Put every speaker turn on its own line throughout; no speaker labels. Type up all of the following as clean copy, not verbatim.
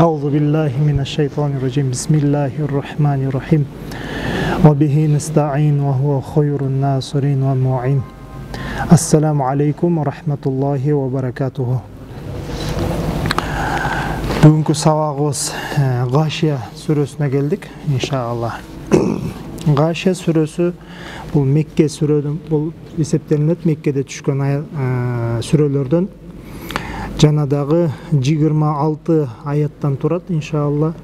أعوذ بالله من الشيطان الرجيم بسم الله الرحمن الرحيم وبه نستعين وهو خير الناصرين والمعين السلام عليكم ورحمة الله وبركاته. Бүгінгі сабағымыз Ғашия сүресіне келдік, иншалла. Ғашия сүресі бұл Мекке сүресі, бұл есептелінеді Меккеде түшкен сүрелерден. Жаңадағы 26 аяттан тұрады, иншалла.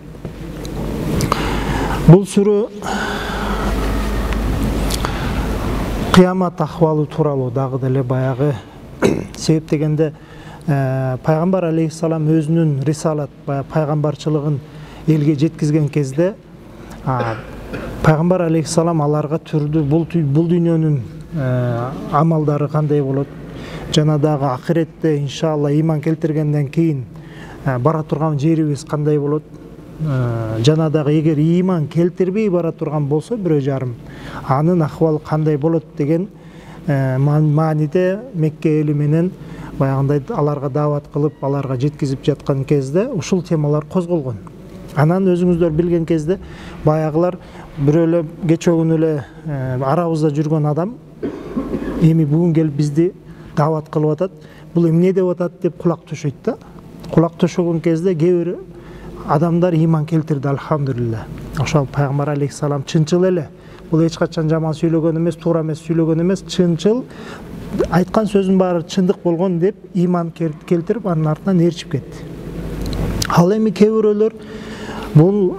Бұл сүре қиямат ахвалы туралы дағы деле баяғы. Себеп дегенде пайғамбар алейхиссалам өзінің рисалат, пайғамбаршылығын елге жеткізген кезде пайғамбар алейхиссалам аларға түрді бұл дүниенің амалдары қандай болады, жаңадағы ақиретте иншалла иман келтіргенден кейін бара тұрған жеріміз қандай болады, жаңадағы егер иман келтірбей бара тұрған болса біреу жарым анын ахвалы қандай болады деген мааниде Мекке елі менен баяғындай аларға дават қылып, аларға жеткізіп жатқан кезде ушул темалар қозғалған. Анан өзіңіздер білген кезде баяғылар біреулі кечөгүн эле арабызда жүрген адам эми бүгүн келип бизди дават кылып атат, бул эмне деп атат деп кулак түшөйт да. Кулак түшөгөн кезде кээ бир адамдар иман келтирди, алхамдулилла. Ошол пайгамбар алейхиссалам чынчыл эле. Бул эч качан жаман сүйлөгөн эмес, туура эмес сүйлөгөн эмес, чынчыл айткан сөзүн баары чындык болгон деп иман келтирип анын артынан ээрчип кетти. Ал эми кээ бирөөлөр бул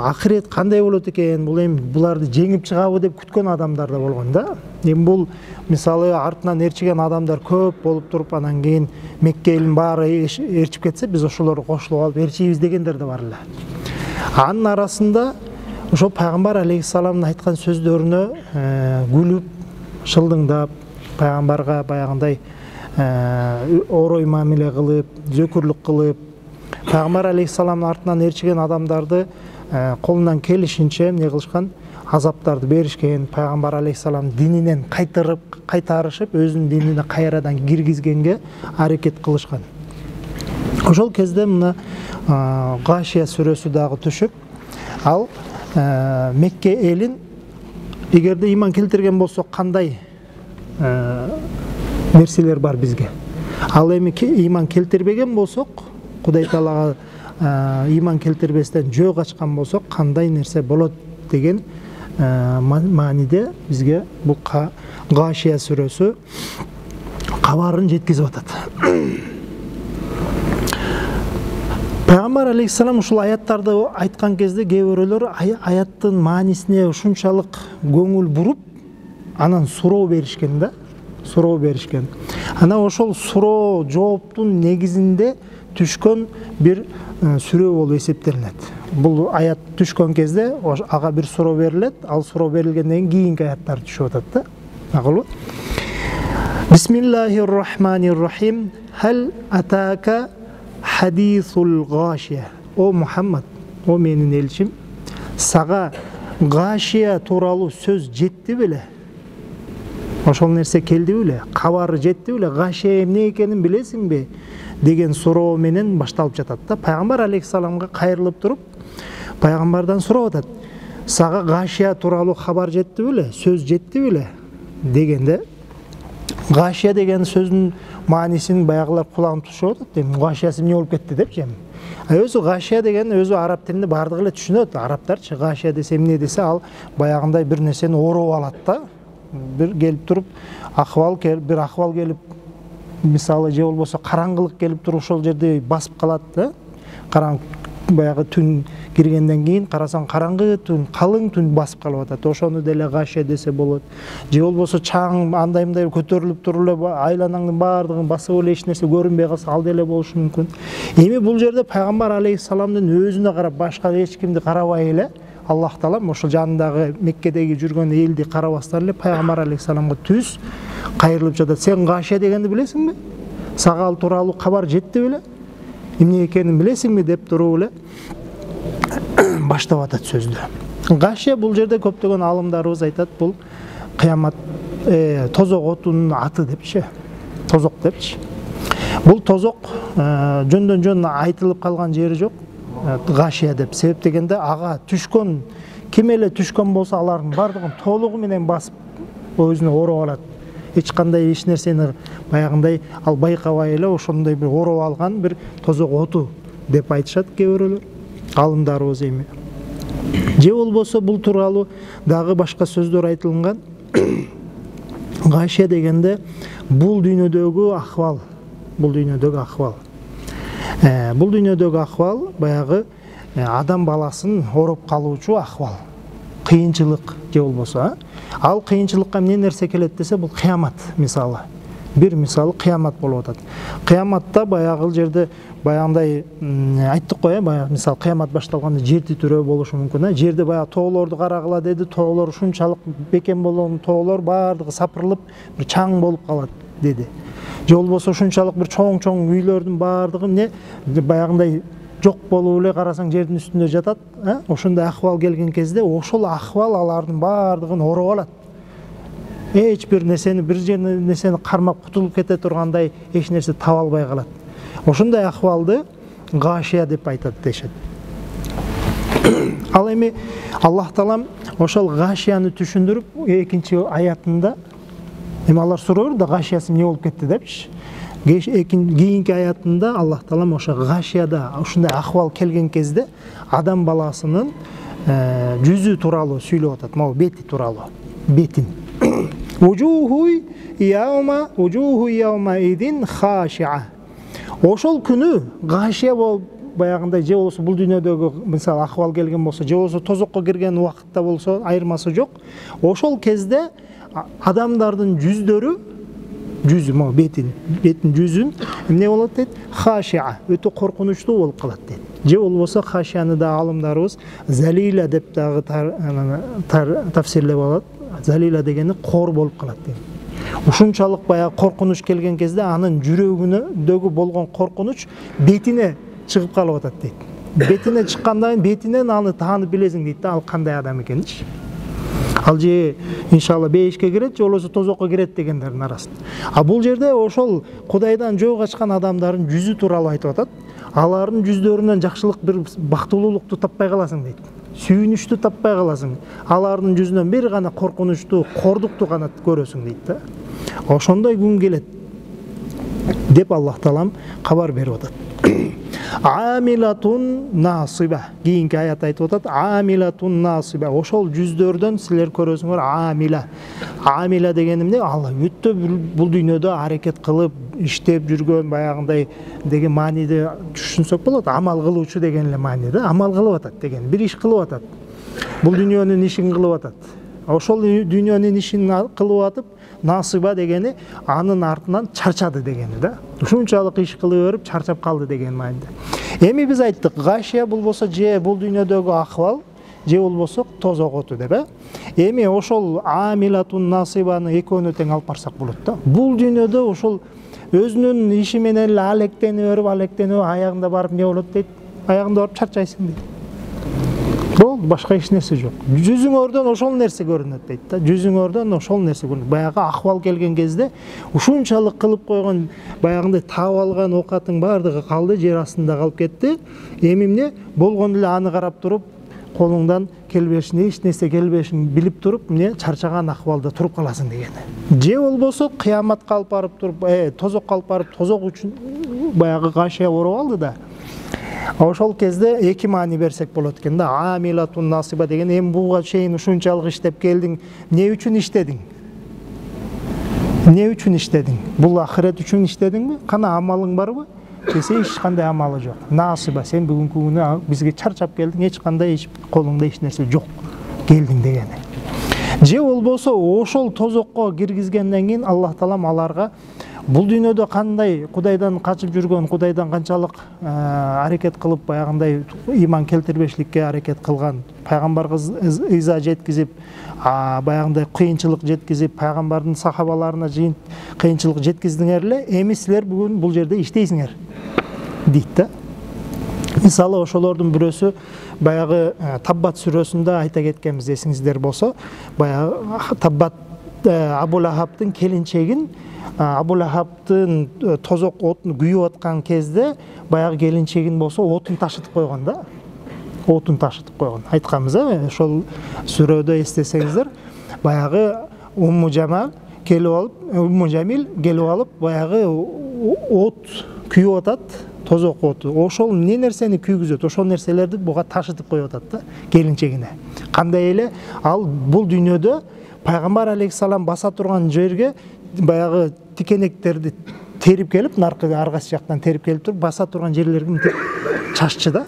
акырет кандай болот экен, бул эми буларды жеңип чыгабы деп күткөн адамдар да болгон да. Эми бул мисалы артынан ээрчиген адамдар көп болуп туруп, анан кийин Мекке элин баары ээрчип кетсе, биз ошолорго кошулуп алып ээрчийбиз дегендер да бар эле. Анын арасында ошо пайгамбар алейхиссаламдын айткан сөздөрүнө күлүп, шылдыңдап, пайгамбарга баягындай орой мамиле кылып, зөкүрлүк кылып, пайгамбар алейхиссаламдын артынан ээрчиген адамдарды колунан келишинче эмне кылышкан, азаптарды беришкен, пайгамбар алейхиссалам дининен кайтарышып, өзүнүн динине кайрадан киргизгенге аракет кылышкан. Ошол кезде мына Ғашия сүрөсү дагы түшүп, ал Мекке элин эгерде иман келтирген болсок кандай нерселер бар бизге. Ал эми иман келтирбеген болсок, Кудай Таалага иман келтирбестен жөө качкан болсок кандай нерсе болот деген мааниде бизге бул Ғашия сүрөсү кабарын жеткизип атат. Пайгамбар алейхиссалам ушул аяттарды айткан кезде кээ бирөөлөр аяттын маанисине ушунчалык көңүл буруп, анан суроо беришкен да, суроо беришкен. Ана ошол суроо жооптун негизинде түшкөн бир сүрө болуп эсептелинет. Бул аят түшкөн кезде ага бир суроо берилет, ал суроо берилгенден кийинки аяттар түшүп атат да. Макулбу? Бисмиллахир-рахманир-рахим. Хал атака хадисул Ғашия. О Мухаммад, о менин элчим, сага Ғашия тууралуу сөз жетти беле? Ошол нерсе келди беле? Кабары жетти беле? Ғашия эмне экенин билесиңби? Деген суроо менен башталып жатат да. Пайгамбар алейхиссаламга кайрылып туруп, пайгамбардан сурап атат. Сага Ғашия тууралуу кабар жетти беле? Сөз жетти беле? Дегенде Ғашия деген сөздүн маанисин баягылар кулагын тушуп атат. Ғашиясы эмне болуп кетти депчи. Өзү Ғашия деген өзү араб тилинде бардыгы эле түшүнөт. Арабтарчы Ғашия десе эмне десе, ал баягындай бир нерсени ороп алат да. Бир келип туруп бир ахвал келип, мисалы же болбосо караңгылык келип туруп ошол жерде басып калат да. Баягы түн киргенден кийин карасаң караңгы түн, калың түн басып калып атат. Ошону деле Ғашия десе болот. Же болбосо чаң андай-мындай көтөрүлүп туруп эле айланаңдын баардыгын басып эле эч нерсе көрүнбөй калса, ал деле болушу мүмкүн. Эми бул жерде пайгамбар алейхиссаламдын өзүнө карап, башка эч кимди карабай эле, Аллах Таала ошол жанындагы Меккедеги жүргөн элди карабастан эле пайгамбар алейхиссаламга түз кайрылып жатат. Сен Ғашия дегенди билесиңби? Сага ал тууралуу кабар жетти беле? Эмне экенин билесиңби деп туруп эле баштап атат сөздү. Ғашия бул жерде көптөгөн алымдарыбыз айтат, бул кыямат тозок отунун аты депчи. Тозок депчи. Бул тозок жөндөн жөн айтылып калган жери жок. гашия деп. Себеп дегенде ага түшкөн ким эле түшкөн болсо алардын бардыгын толугу менен басып өзүнө ороп алат. Эч кандай эч нерсени баягындай ал байкабай эле ошондой бир ороп алган бир тозок оту деп айтышат кээ бирөөлөр алымдарыбыз эми. Же болбосо бул тууралуу дагы башка сөздөр айтылган. Гашия дегенде бул дүйнөдөгү акыбал. Бул дүйнөдөгү акыбал. Бул дүйнөдөгү акыбал баягы адам баласын ороп калуучу акыбал. Кыйынчылык же болбосо, ал кыйынчылыкка эмне нерсе келет десе, бул кыямат мисалы. Бир мисалы кыямат болуп атат. Кыяматта баягы жерде баягындай айттык го, баягы мисалы кыямат башталганда жер титирөө болушу мүмкүн. Жерде баягы тоолорду карагыла деди, тоолор ушунчалык бекем болгон тоолор бардыгы сапырылып бир чаң болуп калат деди. Же болбосо ушунчалык бир чоң-чоң үйлөрдүн бардыгы эмне баягындай жок болуп эле карасаң жердин үстүндө жатат. Ошондой акыбал келген кезде ошол акыбал алардын бардыгын ороп алат. Эч бир нерсени, бир нерсени кармап кутулуп кете тургандай эч нерсе таба албай калат. Ошондой акыбалды гашия деп айтат дешет. Ал эми Аллах Таалам ошол гашияны түшүндүрүп экинчи аятында эми алар суроор да гашиясы эмне болуп кетти депчи. Кийинки аятында Аллах Таалам ошо гашияда ушундай акыбал келген кезде адам баласынын жүзү тууралуу сүйлөп атат. Могу бети тууралуу. Бетин. Ужуху яума идин хашиа. Ошол күнү гашия болуп баягындай же болсо бул дүйнөдөгү мисалы акыбал келген болсо, же болсо тозокко кирген убакытта болсо айырмасы жок. Ошол кезде адамдардын жүздөрү жүзү бетин жүзүн эмне болот дейт? Хашиа, өтө коркунучтуу болуп калат дейт. Же болбосо хашияны да алымдарыбыз залила деп дагы тафсирлеп алат. Залила дегени кор болуп калат дейт. Ушунчалык баягы коркунуч келген кезде анын жүрөгүнөдөгү болгон коркунуч бетине чыгып калып атат дейт. Бетине чыккандан кийин бетинен аны таанып билесиң дейт да, ал кандай адам экеничи. Ал же иншалла бейишке кирет, же болбосо тозокко кирет дегендердин арасында. А бул жерде ошол Кудайдан жөө качкан адамдардын жүзү тууралуу айтып атат. Алардын жүздөрүнөн жакшылык, бир бактылуулукту таппай каласың дейт. Сүйүнүчтү таппай каласың. Алардын жүзүнөн бир гана коркунучту, кордукту гана көрөсүң дейт да. Ошондой күн келет деп Аллах Таалам кабар берип атат. Амилатун насиба. Кийинки аят айтып атат. Амилатун насиба. Ошол жүздөрдөн силер көрөсүңөр амила. Амила деген эмне? Алла өтө бул дүйнөдө аракет кылып, иштеп жүргөн баягындай деген мааниде түшүнсөк болот. Амал кылуучу деген эле мааниде. Амал кылып атат деген, бир иш кылып атат. Бул дүйнөнүн ишин кылып атат. Ошол дүйнөнүн ишин кылып атып, насыба дегени анын артынан чарчады дегени да. Ушунчалык иш кылып берип чарчап калды деген мааниде. Эми биз айттык, гашия болбосо же бул дүйнөдөгү акыбал, же болбосо тозок оту деп. Эми ошол амилатун насыбаны экөөнү тең алып барсак болот да. Бул дүйнөдө ошол өзүнүн иши менен эле алектенип аягында барып эмне болот дейт? Аягында барып чарчайсың дейт. Болду, башка эч нерсе жок. Жүзүңөрдөн ошол нерсе көрүнөт дейт да. Жүзүңөрдөн ошол нерсе көрүнөт. Баягы акыбал келген кезде ушунчалык кылып койгон баягындай таап алган оокаттын бардыгы калды, жер астында калып кетти. Эми эмне болгон эле аны карап туруп, колуңдан келбешин, эч нерсе келбешин билип туруп, эмне чарчаган акыбалда туруп каласың дегени. Же болбосо кыяматка алып барып туруп, тозокко алып барып, тозок үчүн баягы гашия ороп алды да. Ошол кезде эки маани берсек болот экен да. Амилатун насиба деген эми буга чейин ушунчалык иштеп келдиң, эмне үчүн иштедиң? Эмне үчүн иштедиң? Бул ахирет үчүн иштедиңби? Кана амалың барбы? Десе эч кандай амалы жок. Насиба, сен бүгүнкү күнү бизге чарчап келдиң, эч кандай колуңда эч нерсе жок. Келдиң дегени. Же болбосо ошол тозокко киргизгенден кийин Аллах Таалам аларга бул дүйнөдө кандай Кудайдан качып жүргөн, Кудайдан канчалык аракет кылып баягындай иман келтирбешликке аракет кылган, пайгамбарга ыйза жеткизип, баягындай кыйынчылык жеткизип, пайгамбардын сахабаларына кыйынчылык жеткиздиңер эле, эми силер бүгүн бул жерде иштейсиңер дейт да. Мисалы ошолордун бирөөсү баягы Таббат сүрөсүндө айта кеткенбиз, эсиңиздер болсо, баягы Таббат Абу Лахабтын келинчегин, Абу Лахабтын тозок отун күйүп аткан кезде баягы келинчегин болсо отун ташытып койгон да. отун ташытып койгон. Айтканбыз, ошол сүрөдө эстесеңиздер, баягы Умму Жамил келип алып, баягы от күйүп атат, тозок оту. Ошол эмне нерсени күйгүзөт, ошол нерселерди буга ташытып коюп атат да, келинчегине. Кандай эле ал бул дүйнөдө пайгамбар алейхиссалам баса турган жерге баягы тикенектерди терип келип, аркасы жактан терип келип туруп, баса турган жерлерге мынтип чашчы да.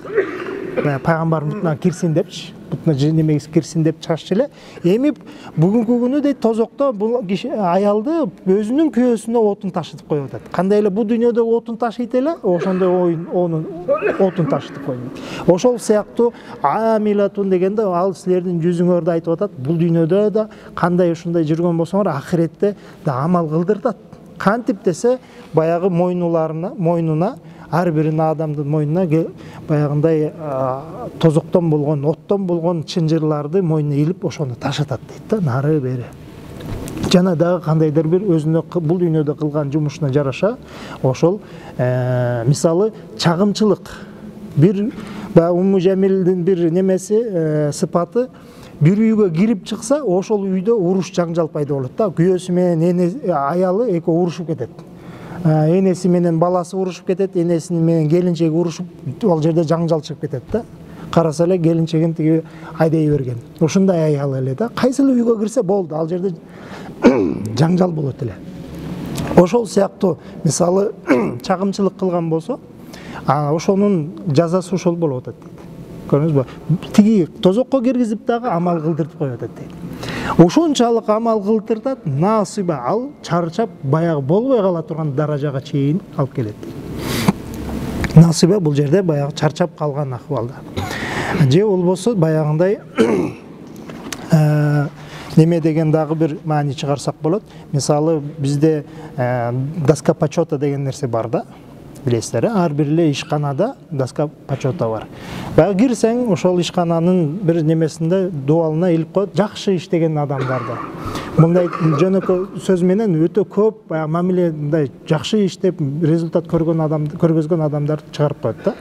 Пайгамбар бутуна кирсин депчи, бутуна немеге кирсин деп чашчы эле. Эми бүгүнкү күнү дейт тозокто бул аялды өзүнүн күйөөсүнө отун ташытып коюп атат. Кандай эле бул дүйнөдө отун ташыйт эле, ошондой онун отун ташытып коюйт. Ошол сыяктуу амилатун дегенде ал силердин жүзүңөрдү айтып атат. Бул дүйнөдө да кандай ушундай жүргөн болсоңор, ахиретте да амал кылдыртат. Кантип десе, баягы мойнуна ар бир адамдын мойнуна баягындай тозоктон болгон, оттон болгон чынжырларды мойнуна илип ошону ташытат дейт да, нары бери. Жана дагы кандайдыр бир өзүнө бул дүйнөдө кылган жумушуна жараша ошол мисалы чагымчылык. Бир Умму Жамилдин бир немеси сыпаты, бир үйгө кирип чыкса, ошол үйдө уруш жаңжал пайда болот да. Күйөөсү менен аялы экөө урушуп кетет. Энеси менен баласы урушуп кетет, энеси менен келинчеги урушуп, ал жерде жаңжал чыгып кетет да. Караса эле келинчегин тиги айдай берген. Ушундай аял эле да. Кайсы үйгө кирсе болду, ал жерде жаңжал болот эле. Ошол сыяктуу мисалы чагымчылык кылган болсо, ошонун жазасы ошол болуп атат дейт. Көрдүңүзбү? Тиги тозокко киргизип дагы амал кылдыртып коюп атат дейт. Ошончалык амал кылдыртат, насыба ал чарчап баягы болбой кала турган даражага чейин алып келет дейт. Насыба бул жерде баягы чарчап калган акыбалда. Же болбосо баягындай неме деген дагы бир маани чыгарсак болот. Мисалы бизде доска почета деген нерсе бар да. Билесиздер, ар бир эле ишканада доска почета бар. Баягы кирсең, ошол ишкананын бир немесинде дуалына илип коет, жакшы иштеген адамдарды. Мындай жөнөкөй сөз менен өтө көп баягы мамиледе жакшы иштеп, результат көргөзгөн адамдарды чыгарып коет да.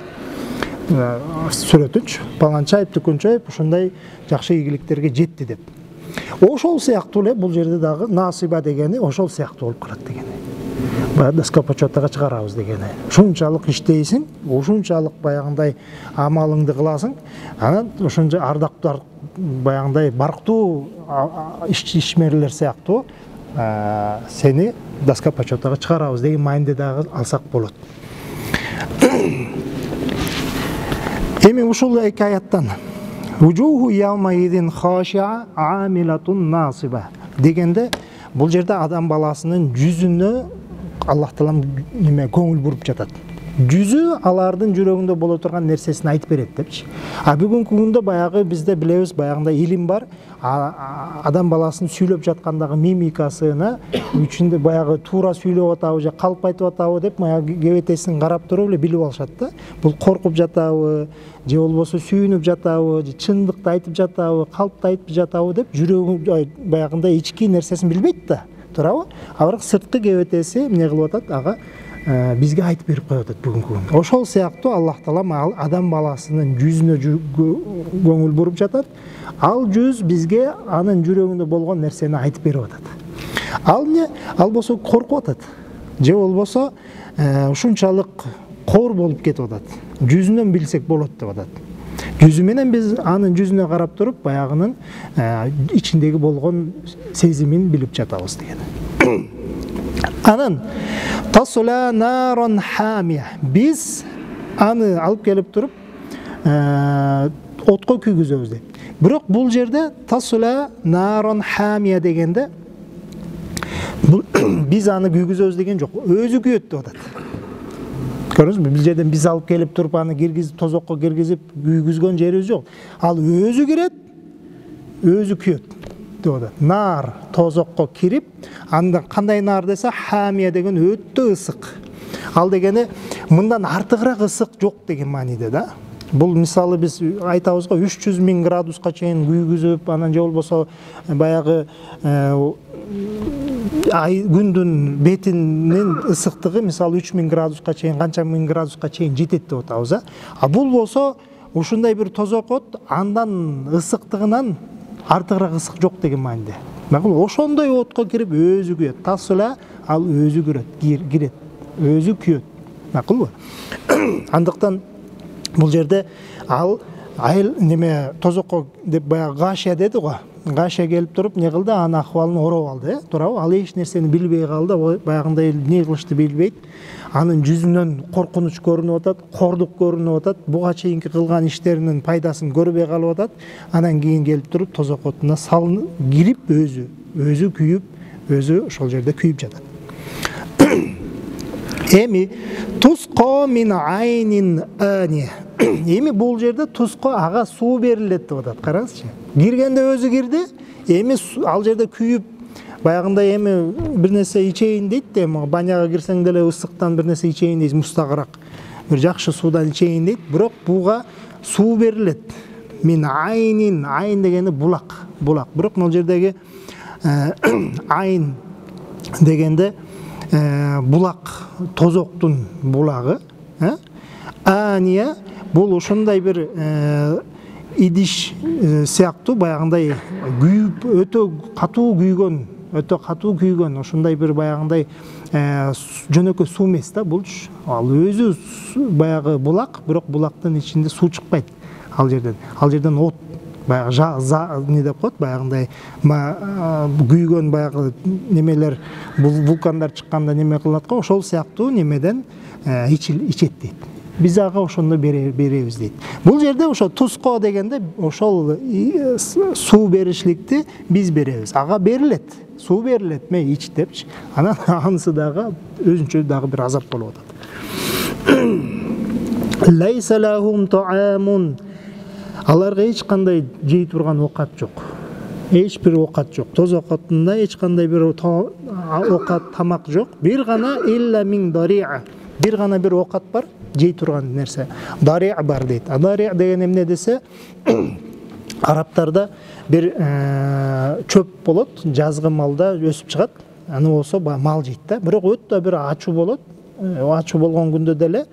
Сүрөтүнчү, паланча айып, түкүнчө айып, ушундай жакшы ийгиликтерге жетти деп. Ошол сыяктуу эле бул жерде дагы насыба дегени ошол сыяктуу болуп калат дегени. Доска почетага чыгарабыз дегени. Ушунчалык иштейсиң, ушунчалык баягындай амалыңды кыласың, анан ошончо ардактуу баягындай барктуу ишмерлер сыяктуу сени доска почетага чыгарабыз деген мааниде дагы алсак болот. Эми ушул эки аяттан Вужуху яумаидин хашиа амилатун насиба дегенде бул жерде адам баласынын жүзүнө Аллах Таалам неме көңүл буруп жатат. Жүзү алардын жүрөгүндө боло турган нерсесин айтып берет депчи. Бүгүнкү күндө баягы бизде билебиз, баягындай илим бар. Адам баласын сүйлөп жаткандагы мимикасына үчүндө баягы туура сүйлөп атабы же калп айтып атабы деп кебетесин карап туруп эле билип алышат да. Бул коркуп жатабы, же болбосо сүйүнүп жатабы, же чындыкты айтып жатабы, калпты айтып жатабы деп жүрөгү баягындай ички нерсесин билбейт да. Туурабы? Бирок сырткы кебетеси эмне кылып атат? Ага бизге айтып берип коюп атат бүгүнкү күндө. Ошол сыяктуу Аллах Таалам адам баласынын жүзүнө көңүл буруп жатат. Ал жүз бизге анын жүрөгүндө болгон нерсени айтып берип атат. Ал эмне? Ал болсо коркуп атат. Же болбосо ушунчалык коор болуп кетип атат. Жүзүнөн билсек болот деп атат. Жүзү менен биз анын жүзүнө карап туруп, баягынын ичиндеги болгон сезимин билип жатабыз деген. Анан тасула нарон хамия. Биз аны алып келип туруп отко күйгүзөбүз дейт. Бирок бул жерде тасула нарон хамия дегенде биз аны күйгүзөбүз деген жок. Өзү күйөт деп атат. Көрдүңүзбү? Бул жерден биз алып келип туруп аны киргизип, тозокко киргизип күйгүзгөн жерибиз жок. Ал өзү кирет, өзү күйөт деп атат. Нар тозокко кирип, анда кандай нар десе, хамия деген өтө ысык. Ал дегени мындан артыгыраак ысык жок деген мааниде да. Бул мисалы биз айтабыз го 300 000 градуска чейин күйгүзүп, анан же болбосо баягы күндүн бетинин ысыктыгы мисалы 3000 градуска чейин, канча 1000 градуска чейин жетет деп атабыз. Бул болсо ушундай бир тозокот андан ысыктыгынан артыгыраак ысык жок деген мааниде. Макул ошондой отко кирип өзү күйөт. Тас эле ал өзү кирет, өзү күйөт. Макулбу? Андыктан бул жерде ал айыл неме тозокко деп баягы гашия деди го. Гашия келип туруп не кылды, анын акыбалын ороп алды, туурабы? Ал эч нерсени билбей калды, баягындай эмне кылышты билбейт. Анын жүзүнөн коркунуч көрүнүп атат, кордук көрүнүп атат, буга чейинки кылган иштеринин пайдасын көрбөй калып атат. Анан кийин келип туруп тозокотуна салынып кирип өзү күйүп, өзү ошол жерде күйүп жатат. Эми туско мин айнин ани. Эми бул жерде туско ага суу берилет деп атат. Караңызчы. Киргенде өзү кирди, эми ал жерде күйүп баягындай эми бир нерсе ичейин дейт да, эми баняга кирсең деле ысыктан бир нерсе ичейин дейт, мустагыраак. Бир жакшы суудан ичейин дейт, бирок буга суу берилет. Мин айнин, айын дегени булак. Бирок бул жердеги айын дегенде булак, тозоктун булагы, ания бул ушундай бир идиш сыяктуу баягындай күйүп өтө катуу күйгөн ошондой бир баягындай жөнөкөй суу эмес да булчу. Ал өзү баягы булак, бирок булактын ичинде суу чыкпайт ал жерден. Ал жерден от баягы не деп коет, баягындай күйгөн баягы немелер, вулкандар чыкканда неме кылат го, ошол сыяктуу немеден ичет дейт. Биз ага ошондо беребиз дейт. Бул жерде ошо туско дегенде ошол суу беришликти биз беребиз. Ага берилет, суу берилет, мен ич депчи. Анан анысы дагы өзүнчө дагы бир азап болуп атат. Лайса лахум таамун. Аларга эч кандай жей турган оокат жок. Эч бир оокат жок. Тозокотунда эч кандай бир оокат, тамак жок. Бир гана илля мин дариа. Бир гана бир оокат бар, жей турган нерсе. Дариа бар дейт. Дариа деген эмне десе, арабтарда бир чөп болот, жазгы малда өсүп чыгат. Аны болсо мал жейт да. Бирок өтө бир ачуу болот. Ачуу болгон күндө деле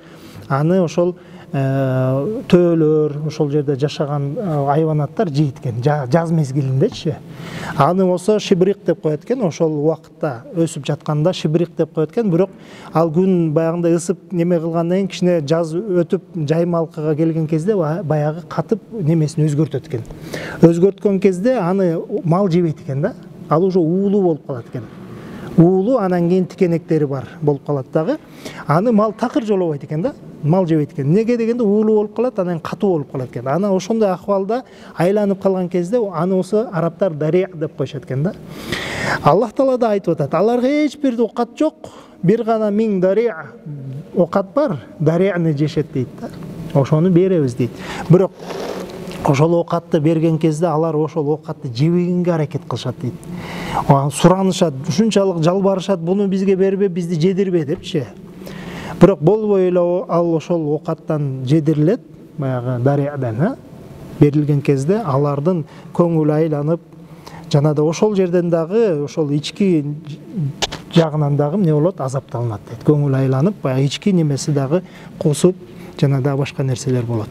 аны ошол төөлөр, ошол жерде жашаган айванаттар жейт экен, жаз мезгилиндечи. Аны болсо шибрик деп коет экен, ошол убакытта өсүп жатканда шибрик деп коет экен, бирок ал күн баягындай ысып неме кылгандан кийин кичине жаз өтүп жаймалкыга келген кезде баягы катып немесин өзгөртөт экен. Өзгөрткөн кезде аны мал жебейт экен да. Ал уже уулуу болуп калат экен. Уулуу, анан кийин тикенектери бар болуп калат дагы. Аны мал такыр жолобойт экен да. Мал жебейт экен. Неге дегенде уулуу болуп калат, анан катуу болуп калат экен. Ана ошондой акыбалда айланып калган кезде аны болсо арабтар дария деп коюшат экен да. Аллах Таала да айтып атат, аларга эч бир оокат жок, бир гана миң дария оокат бар, дарияны жешет дейт да. Ошону беребиз дейт. Бирок ошол оокатты берген кезде алар ошол оокатты жебегенге аракет кылышат дейт. Суранышат, ушунчалык жалбарышат, буну бизге бербе, бизди жедирбе депчи. Бирок болбой эле ал ошол оокаттан жедирилет, баягы дариядан берилген кезде алардын көңүлү айланып, жана да ошол жерден дагы ошол ички жагынан дагы эмне болот, азапталынат дейт. Көңүл айланып, баягы ички немеси дагы косуп, жана да башка нерселер болот.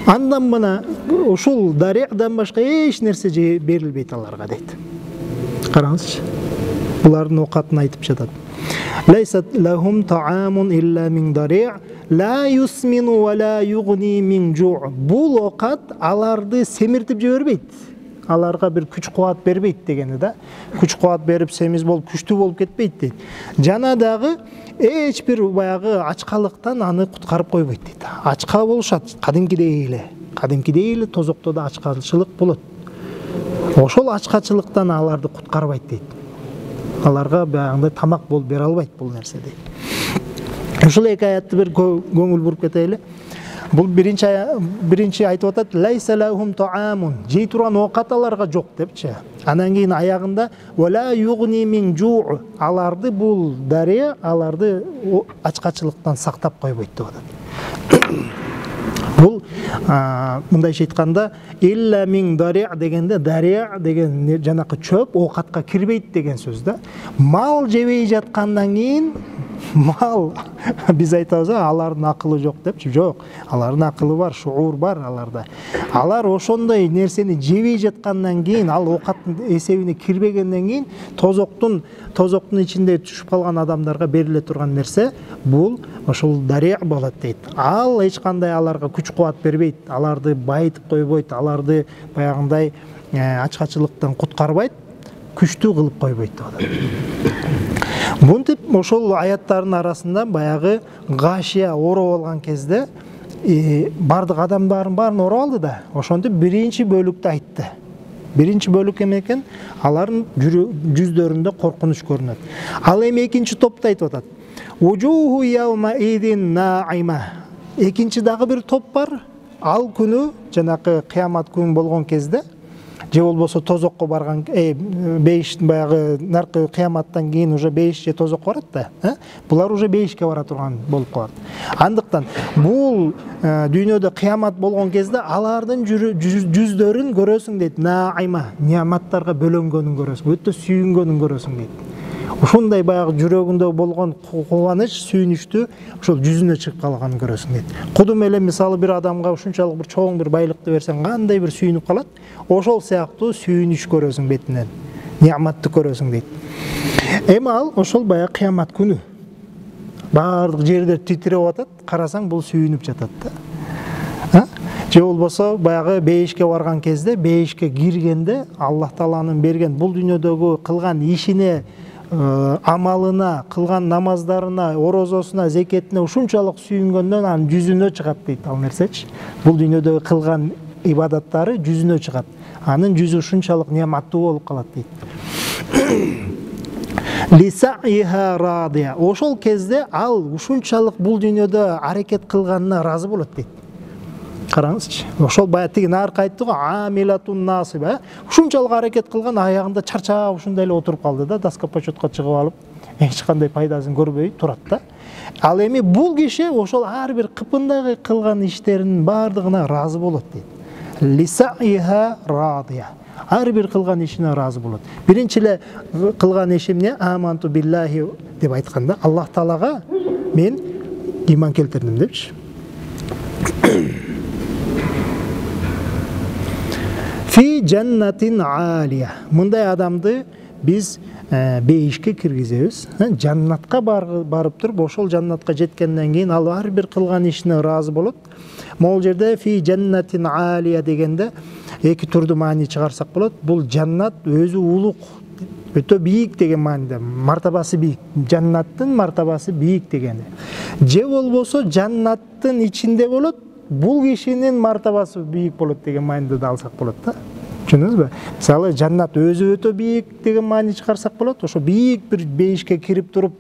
Андан мына ушул дариядан башка эч нерсе берилбейт аларга дейт. Караңызчы. Булардын оокатын айтып жатат. Лайсат лахум таамун илля мин дария, ла юсмину ва ла югни мин жу. Бул оокат аларды семиртип жибербейт. Аларга бир күч кубат бербейт дегени да. Күч кубат берип семиз болуп, күчтүү болуп кетпейт дейт. Жана дагы эч бир баягы ачкалыктан аны куткарып койбойт дейт. Ачка болушат, кадимкидей эле тозокто да ачкачылык болот. Ошол ачкачылыктан аларды куткарбайт дейт. Аларга баягындай тамак болуп бере албайт бул нерсе дейт. Ушул эки аятты бир көңүл буруп кетели. Бул биринчи айтып атат, лайса лахум таамун, жей турган оокат аларга жок депчи. Анан кийин аягында вала югни мин жу, аларды бул дария аларды ачкачылыктан сактап койбойт деп атат. Бул мындайча айтканда илля мин дария дегенде, дария деген жанакы чөп оокатка кирбейт деген сөз да. Мал жебей жаткандан кийин мал биз айтабыз алардын акылы жок депчи. Жок, алардын акылы бар, шуур бар аларда. Алар ошондой нерсени жебей жаткандан кийин, ал оокаттын эсебине кирбегенден кийин тозоктун ичинде түшүп калган адамдарга бериле турган нерсе бул ошол дария болот дейт. Ал эч кандай аларга күч кубат бербейт, аларды байытып койбойт, аларды баягындай ачкачылыктан куткарбайт, күчтүү кылып койбойт деп атат. Мынтип ошол аяттардын арасында баягы гашия ороп алган кезде бардык адамдардын баарын ороп алды да, ошентип биринчи бөлүктү айтты. Биринчи бөлүк эме экен, алардын жүздөрүндө коркунуч көрүнөт. Ал эми экинчи топду айтып атат. Ужуху яума идин наима. Экинчи дагы бир топ бар. Ал күнү, жанакы кыямат күнү болгон кезде, же болбосо тозокко барган бейиш баягы наркы кыяматтан кийин уже бейиш же тозокко барат да. Булар уже бейишке бара турган болуп калат. Андыктан бул дүйнөдө кыямат болгон кезде алардын жүздөрүн көрөсүң дейт. Наима, неаматтарга бөлөнгөнүн көрөсүң, өтө сүйүнгөнүн көрөсүң дейт. Ушундай баягы жүрөгүндө болгон кубаныч, сүйүнүчтү ошол жүзүнө чыгып калганын көрөсүң дейт. Кудум эле мисалы бир адамга ушунчалык бир чоң бир байлыкты берсең, кандай бир сүйүнүп калат, ошол сыяктуу сүйүнүч көрөсүң бетинен, неаматты көрөсүң дейт. Эми ал ошол баягы кыямат күнү. Бардык жерлер титиреп атат, карасаң бул сүйүнүп жатат да. Же болбосо баягы бейишке барган кезде, бейишке киргенде Аллах Тааланын берген бул дүйнөдөгү кылган ишине, амалына, кылган намаздарына, орозосуна, зекетине ушунчалык сүйүнгөндөн анын жүзүнө чыгат дейт ал нерсечи. Бул дүйнөдөгү кылган ибадаттары жүзүнө чыгат. Анын жүзү ушунчалык неаматтуу болуп калат дейт. Лисаиха радия. Ошол кезде ал ушунчалык бул дүйнөдө аракет кылганына разы болот дейт. Караңызчы. Ошол баягы тиги наркы айтты го, амилатун насиба. Ушунчалык аракет кылган аягында чарчап ушундай эле отуруп калды да, даска почетко чыгып алып, эч кандай пайдасын көрбөй турат да. Ал эми бул киши ошол ар бир кыпындагы кылган иштеринин бардыгына разы болот дейт. Лисаиха радия. Ар бир кылган ишине разы болот. Биринчи эле кылган ишим эмне? Аманту биллахи деп айтканда, Аллах Таалага мен иман келтирдим депчи. Фи жаннатин алия. Мындай адамды биз бейишке киргизебиз. Жаннатка барып туруп, ошол жаннатка жеткенден кийин ал ар бир кылган ишине разы болот. Могул жерде фи жаннатин алия дегенде эки түрдүү маани чыгарсак болот. Бул жаннат өзү улук, өтө бийик деген мааниде, мартабасы бийик. Жаннаттын мартабасы бийик дегени. Же болбосо жаннаттын ичинде болот, бул кишинин мартабасы бийик болот деген мааниде да алсак болот да. Түшүндүңүзбү? Мисалы жаннат өзү өтө бийик деген маани чыгарсак болот. Ошо бийик бир бейишке кирип туруп,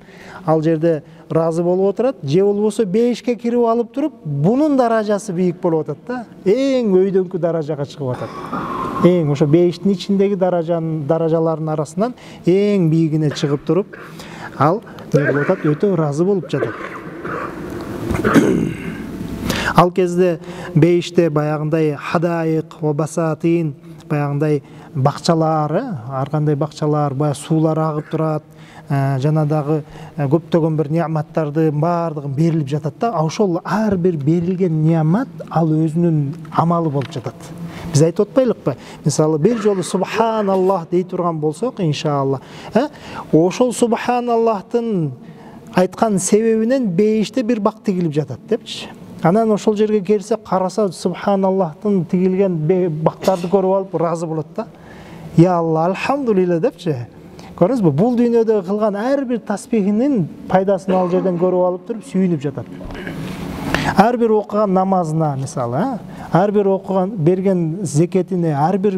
ал жерде разы болуп отурат. Же болбосо бейишке кирип алып туруп, бунун даражасы бийик болуп атат да. Эң өйдөңкү даражага чыгып атат. Эң ошо бейиштин ичиндеги даражалардын арасынан эң бийигине чыгып туруп, ал не болуп атат? Өтө разы болуп жатат. Ал кезде бейиште баягындай хадайык, басатин, баягындай бакчалары, ар кандай бакчалар, баягы суулар агып турат, жана дагы көптөгөн бир неаматтарды бардыгы берилип жатат да. Ошол ар бир берилген неамат ал өзүнүн амалы болуп жатат. Биз айтып атпайлыкпы? Мисалы бир жолу субханаллах дей турган болсок, иншалла, ошол субханаллахтын айткан себебинен бейиште бир бак тигилип жатат депчи. Анан ошол жерге келсе, караса субханаллахтын тигилген бактарды көрүп алып разы болот да. Я Алла, алхамдулилла депчи. Көрдүңүзбү? Бул дүйнөдө кылган ар бир тасбихинин пайдасын ал жерден көрүп алып туруп сүйүнүп жатат. Ар бир окуган намазына, мисалы, ар бир окуган берген зекетине, ар бир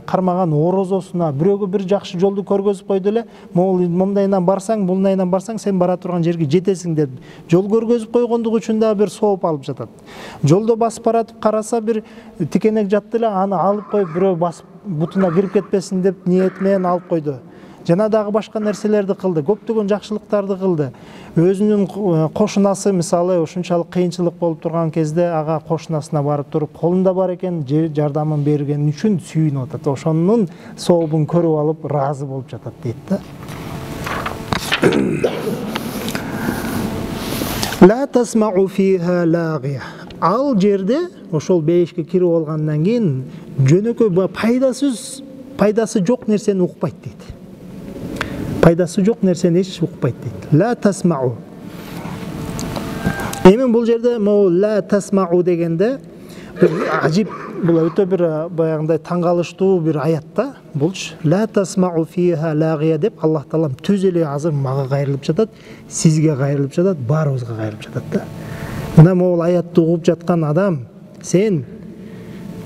кармаган орозосуна, бирөөгө бир жакшы жолду көргөзүп койду эле, мындайынан барсаң, булнайынан барсаң, сен бара турган жерге жетесиң деп жол көргөзүп койгондугу үчүн да бир сооп алып жатат. Жолдо басып баратып караса, бир тикенек жатты эле, аны алып коюп бирөө басып бутуна кирип кетпесин деп ниет менен алып койду. жана дагы башка нерселерди кылды, көптөгөн жакшылыктарды кылды. Өзүнүн кошунасы мисалы ушунчалык кыйынчылык болуп турган кезде ага кошунасына барып туруп, колунда бар экен жардамын берген үчүн сүйүнүп атат. Ошонун сообун көрүп алып ыраазы болуп жатат дейт да. Ла тасмау фиха лагия. Ал жерде ошол бейишке кирип алгандан кийин жөнөкөй пайдасы жок нерсени укпайт дейт. Пайдасы жок нерсени эч укпайт дейт. Ла тасмау. Эми бул жерде ла тасмау дегенде бир ажип, бул өтө бир баягындай таң калыштуу бир аят да. Булчу ла тасмау фиха лагия деп Аллах таалам түз эле азыр мага кайрылып жатат, сизге кайрылып жатат, баарыбызга кайрылып жатат да. Мына могул аятты угуп жаткан адам, сен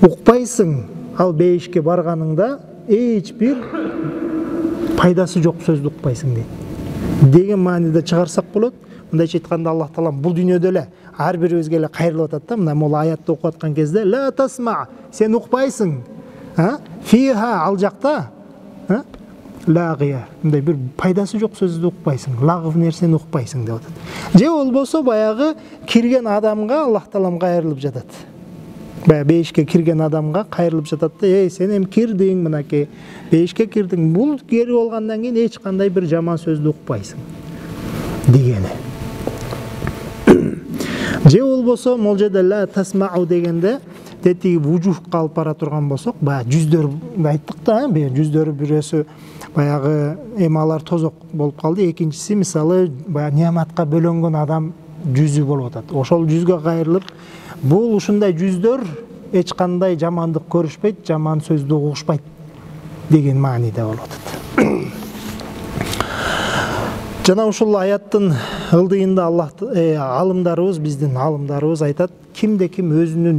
укпайсың, ал бейишке барганыңда эч бир пайдасы жок сөздү укпайсың дейт. Деген мааниде чыгарсак болот. Мындайча айтканда Аллах таалам бул дүйнөдө эле ар бирибизге эле кайрылып атат да. Мына могул аятты окуп аткан кезде ла тасма, сен укпайсың. Фиха, ал жакта лагия, мындай бир пайдасы жок сөздү укпайсың, лагыв нерсени укпайсың деп атат. Же болбосо баягы кирген адамга Аллах таалам кайрылып жатат. Бая бейишке кирген адамга кайрылып жатат да, сен эми кирдиң, мынакей бейишке кирдиң, бул кирип алгандан кийин эч кандай бир жаман сөздү укпайсың дегени. Же болбосо могул жерде ла тасмау дегенде тетиги вужухка алып бара турган болсок, баягы жүздөр айттык да, жүздөрү бирөөсү баягы алар тозок болуп калды, экинчиси мисалы баягы неаматка бөлөнгөн адам жүзү болуп атат. Ошол жүзгө кайрылып, бул ушундай жүздөр эч кандай жамандык көрүшпөйт, жаман сөздү угушпайт деген мааниде болуп атат. Жана ушул аяттын ылдыйында алымдарыбыз, биздин алымдарыбыз айтат, кимде ким өзүнүн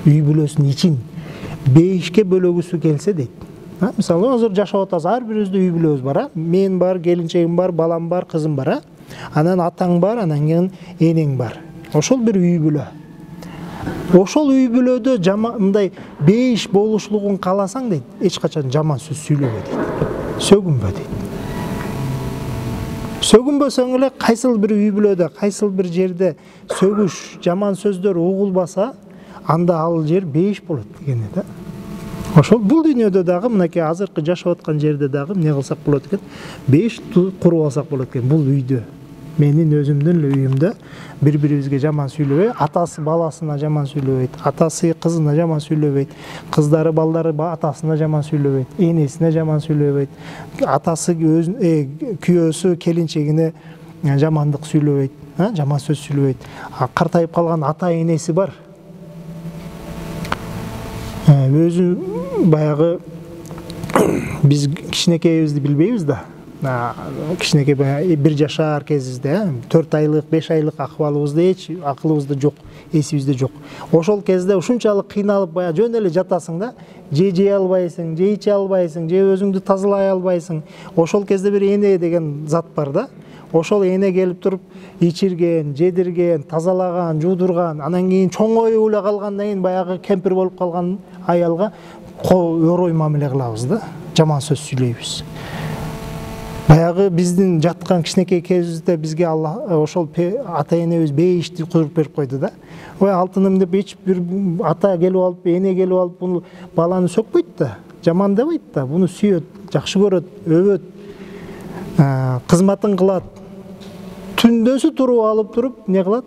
үй бүлөсүн ичин бейишке бөлөгүсү келсе дейт. Мисалы азыр жашап атабыз, ар бирибизде үй бүлөбүз бар, мен бар, келинчегим бар, балам бар, кызым бар, анан атаң бар, анан кийин энең бар. Ошол бир үй бүлө. Ошол үй бүлөдө мындай бейиш болушлугун кааласаң дейт, эч качан жаман сөз сүйлөбө дейт. Сөгүнбө дейт. Сөгүнбөсөң эле кайсыл бир үй бүлөдө, кайсыл бир жерде сөгүш, жаман сөздөр угулбаса, анда ал жер бейиш болот дегени да. Ошол бул дүйнөдө дагы мынакей азыркы жашап аткан жерде дагы эмне кылсак болот экен? Бейиш куруп алсак болот экен. Бул үйдө, менин өзүмдүн эле үйүмдө бири-бирибизге жаман сүйлөбөй, атасы баласына жаман сүйлөбөйт, атасы кызына жаман сүйлөбөйт, кыздары балдары атасына жаман сүйлөбөйт, энесине жаман сүйлөбөйт, атасы күйөөсү келинчегине жамандык сүйлөбөйт, жаман сөз сүйлөбөйт. Картайып калган ата энеси бар. Өзү баягы биз кичинекейибизди билбейбиз да. Кичинекей бир жашар кезибизде 4 айлык, 5 айлык акыбалыбызда эч акылыбызда жок, эсибизде жок. Ошол кезде ушунчалык кыйналып баягы жөн эле жатасың да, же жей албайсың, же иче албайсың, же өзүңдү тазалай албайсың. Ошол кезде бир эне деген зат бар да. Ошол эне келип туруп ичирген, жедирген, тазалаган, жуудурган, анан кийин чоңоюп эле калгандан кийин баягы кемпир болуп калган аялга орой мамиле кылабыз да, жаман сөз сүйлөйбүз. Баягы биздин жаткан кичинекей кезибизде бизге ошол ата энебиз бейишти куруп берип койду да. Ой алтыным деп эч бир ата келип алып, эне келип алып буну баланы сөкпөйт да, жамандабайт да, буну сүйөт, жакшы көрөт, өбөт, кызматын кылат. Түндөсү туруп алып туруп эмне кылат?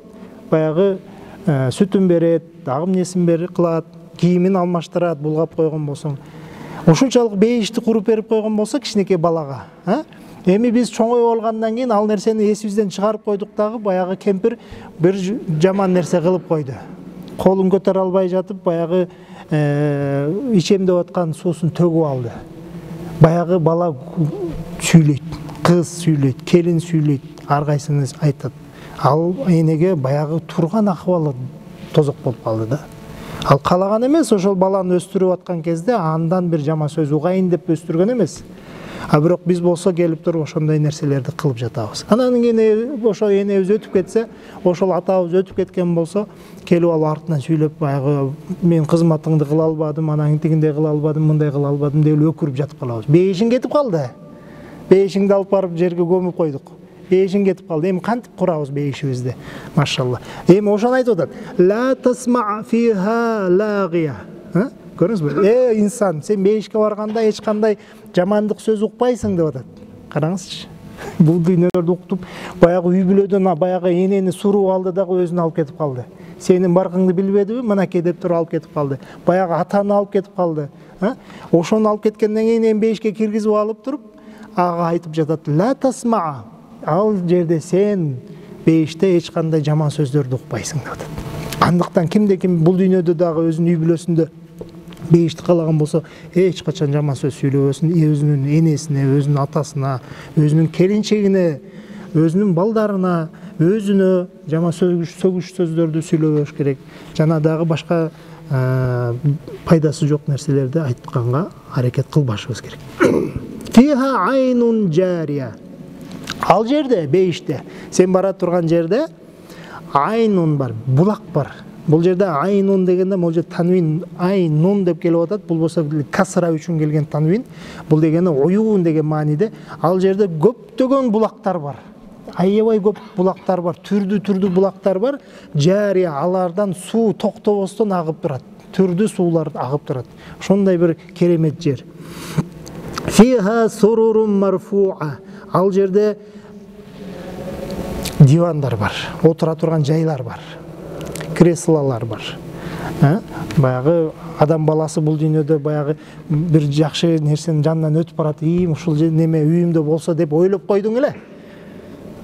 Баягы сүтүн берет, дагы эмнесин кылат, кийимин алмаштырат, булгап койгон болсоң. Ушунчалык бейишти куруп берип койгон болсо кичинекей балага, эми биз чоңоюп алгандан кийин ал нерсени эсибизден чыгарып койдук дагы, баягы кемпир бир жаман нерсе кылып койду. Колун көтөрө албай жатып, баягы ичем деп аткан суусун төгүп алды. Баягы бала сүйлөйт, кыз сүйлөйт, келин сүйлөйт, ар кайсыңыз айтат. Ал энеге баягы турган акыбалы тозок болуп калды да. Ал калаган эмес, ошол баланы өстүрүп аткан кезде андан бир жаман сөз угайын деп өстүргөн эмес. А бирок биз болсо келип туруп ошондой нерселерди кылып жатабыз. Анан кийин ошо энебиз өтүп кетсе, ошол атабыз өтүп кеткен болсо, келип алып артынан сүйлөп, баягы мен кызматыңды кыла албадым, анан тигиндей кыла албадым, мындай кыла албадым деп өкүрүп жатып калабыз. Бейишиң кетип калды. Бейишиңди алып барып жерге көмүп койдук. Бейишиң кетип калды. Эми кантип курабыз бейишибизди? Машалла. Эми ошону айтып атат. Ла тасма фиха лагия. Көрдүңүзбү? Инсан, сен бейишке барганда эч кандай жамандык сөз укпайсың деп атат. Караңызчы. Бул дүйнөлөрдү уктуп, баягы үй бүлөдөн баягы энени суруп алды дагы өзүн алып кетип калды. Сенин баркыңды билбедиби? Мынакей деп туруп алып кетип калды. Баягы атаны алып кетип калды. Ошону алып кеткенден кийин эми бейишке киргизип алып туруп, ага айтып жатат. Ла тасма. Ал жерде сен бейиште эч кандай жаман сөздөрдү укпайсың деп атат. Андыктан кимде-ким бул дүйнөдө дагы өзүнүн үй бүлөсүндө бейишти каалаган болсо, эч качан жаман сөз сүйлөбөсүн, өзүнүн энесине, өзүнүн атасына, өзүнүн келинчегине, өзүнүн балдарына, өзүнө жаман сөгүш сөздөрдү сүйлөбөш керек. Жана дагы башка пайдасы жок нерселерди айтканга аракет кылбашыбыз керек. Фиха айнун жария. Ал жерде, бейиште, сен бара турган жерде айнун бар, булак бар. Бул жерде айнун дегенде, бул жерде танвин айнун деп келип атат. Бул болсо касра үчүн келген танвин. Бул дегени оюун деген мааниде. Ал жерде көптөгөн булактар бар. Аябай көп булактар бар, түрдүү булактар бар. Жария, алардан суу токтобостон агып турат. Түрдүү суулар агып турат. Ошондой бир керемет жер. Фиха сурурун марфуа. Ал жерде дивандар бар, отура турган жайлар бар, креслолар бар. Баягы адам баласы бул дүйнөдө баягы бир жакшы нерсенин жанынан өтүп барат, ушул неме үйүмдө болсо деп ойлоп койдуң эле.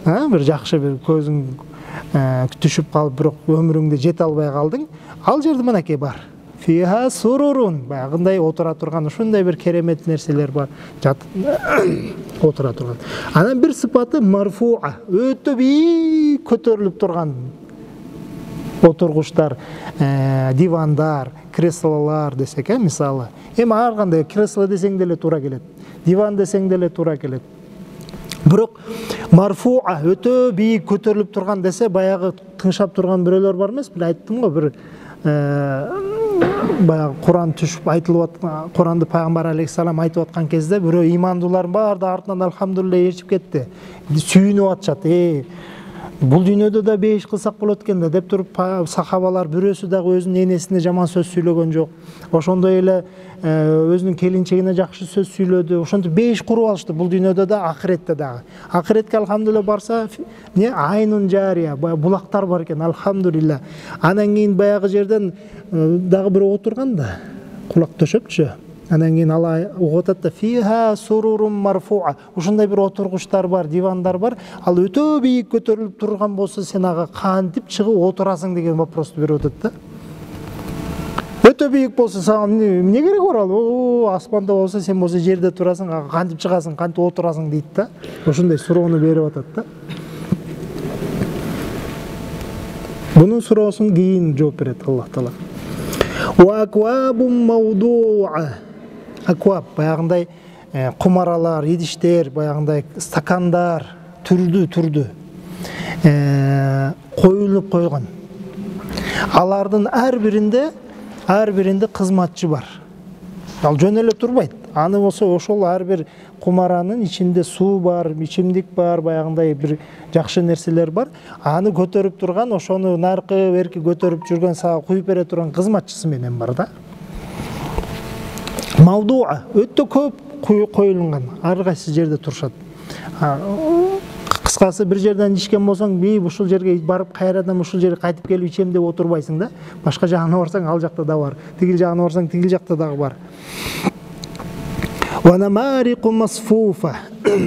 Бир жакшы бир көзүң түшүп калып, бирок өмүрүңдө жете албай калдың. Ал жерде мынакей бар. Фиха сурурун, баягындай отура турган ушундай бир керемет нерселер бар. Отура турган. Анан бир сыпаты марфуа, өтө бийик көтөрүлүп турган отургучтар, дивандар, креслолар десек, мисалы. Эми ар кандай кресло десең деле туура келет, диван десең деле туура келет. Бирок марфуа, өтө бийик көтөрүлүп турган десе, баягы тыңшап турган бирөөлөр бар эмес, бир айттым го, бир баягы Куран түшүп айтылып аткан, Куранды пайгамбар алейхиссалам айтып аткан кезде бирөө имандуулар бар да артынан алхамдулилlah ээрчип кетти. Сүйүнүп атышат. Бул дүйнөдө да бейиш кылсак болот экен да деп туруп сахабалар бирөөсү дагы өзүнүн энесине жаман сөз сүйлөгөн жок. Ошондой эле өзүнүн келинчегине жакшы сөз сүйлөдү. Ошентип бейиш куруп алышты бул дүйнөдө да, ахиретте дагы. Ахиретке алхамдулилlah барса, айнун жария, булактар бар экен, алхамдулилlah. Анан кийин баягы жерден дагы бирөө отурган да, кулак төшөпчү. Анан кийин ала угуп атат да, фиха сурурун марфуа. Ушундай бир отургучтар бар, дивандар бар. Ал өтө бийик көтөрүлүп турган болсо, сен ага кантип чыгып отурасың деген вопросту берип атат да. Өтө бийик болсо, сага эмне керек бар ал? Аспанда болсо, сен болсо жерде турасың, ага кантип чыгасың, кантип отурасың дейт да. Ошондой суроону берип атат да. Бунун суроосун кийин жооп берет Аллах Таала. Ва аквабун мавдуа. Акваб, баягындай кумаралар, идиштер, баягындай стакандар, түрдүү коюлуп койгон. Алардын ар биринде кызматчы бар. Ал жөн эле турбайт. Аны болсо ошол ар бир кумаранын ичинде суу бар, ичимдик бар, баягындай бир жакшы нерселер бар. Аны көтөрүп турган, ошону наркы берки көтөрүп жүргөн, сага куюп бере турган кызматчысы менен бар да. Мавдуа, өтө көп коюлган, ар кайсы жерде турушат. Кыскасы, бир жерден ичкен болсоң, ушул жерге барып кайрадан ушул жерге кайтып келип ичем деп отурбайсың да. Башка жагына барсаң, ал жакта да бар. Тигил жагына барсаң, тигил жакта дагы бар. Ва намарику масфуфа.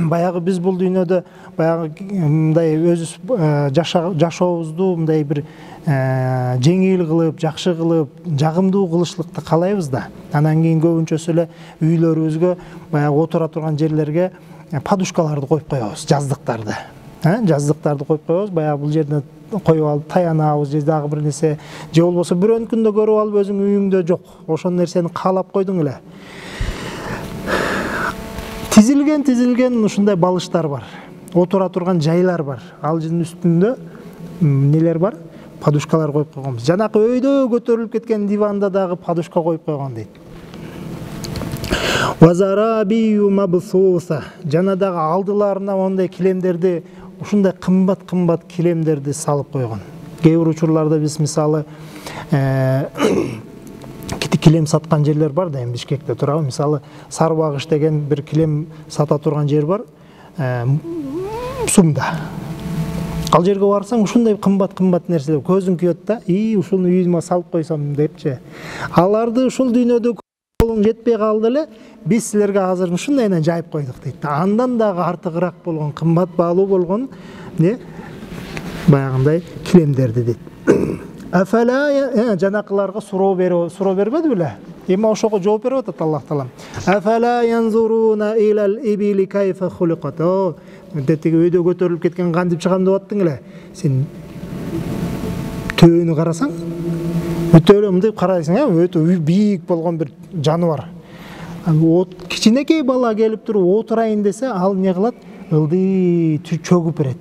Баягы биз бул дүйнөдө баягы мындай өзүбүз жашообузду мындай бир жеңил кылып, жакшы кылып, жагымдуу кылышлыкты каалайбыз да. Анан кийин көбүнчөсү эле үйлөрүбүзгө, баягы отура турган жерлерге подушкаларды коюп коебуз, жаздыктарды. Жаздыктарды коюп коебуз, баягы бул жерде коюп алып таянабыз, же дагы бир нерсе, же болбосо бирөөнүкүндө көрүп алып өзүң үйүңдө жок, ошол нерсени каалап койдуң эле. тизилген ушундай балыштар бар. Отура турган жайлар бар. Алжын үстүндө нелер бар? Подушкалар коюп койгонбуз. Жанакы өйдө көтөрүлүп кеткен диванда дагы подушка коюп койгон дейт. Вазарабию мабсуса. Жана дагы алдыларына ондай килемдерди, ушундай кымбат килемдерди салып койгон. Кээ бир учурларда биз мисалы килем саткан жерлер бар да, эми Бишкекте турабы. Мисалы Сарбагыш деген бир килем сата турган жер бар. Сумда. Ал жерге барсаң, ушундай кымбат нерселер көзүң күйөт да, ушуну үйүмө салып койсом депчи. Аларды ушул дүйнөдө колуң жетпей калды эле, биз силерге азыр ушундайынан жайып койдук дейт. Андан дагы артыгыраак болгон, кымбат баалуу болгон баягындай килемдерди дейт. Афала жанакыларга суроо бербеди беле? Эми ошого жооп берип атат Аллах Таала. Афала янзуруна илал ибили кайфа хуликат. Тетиги өйдө көтөрүлүп кеткен кантип чыгам деп аттың эле. Сен төөнү карасаң, өтө мындай карайсың, өтө бийик болгон бир жаныбар. Кичинекей бала келип туруп отурайын десе, ал не кылат? Ылдый чөгүп берет.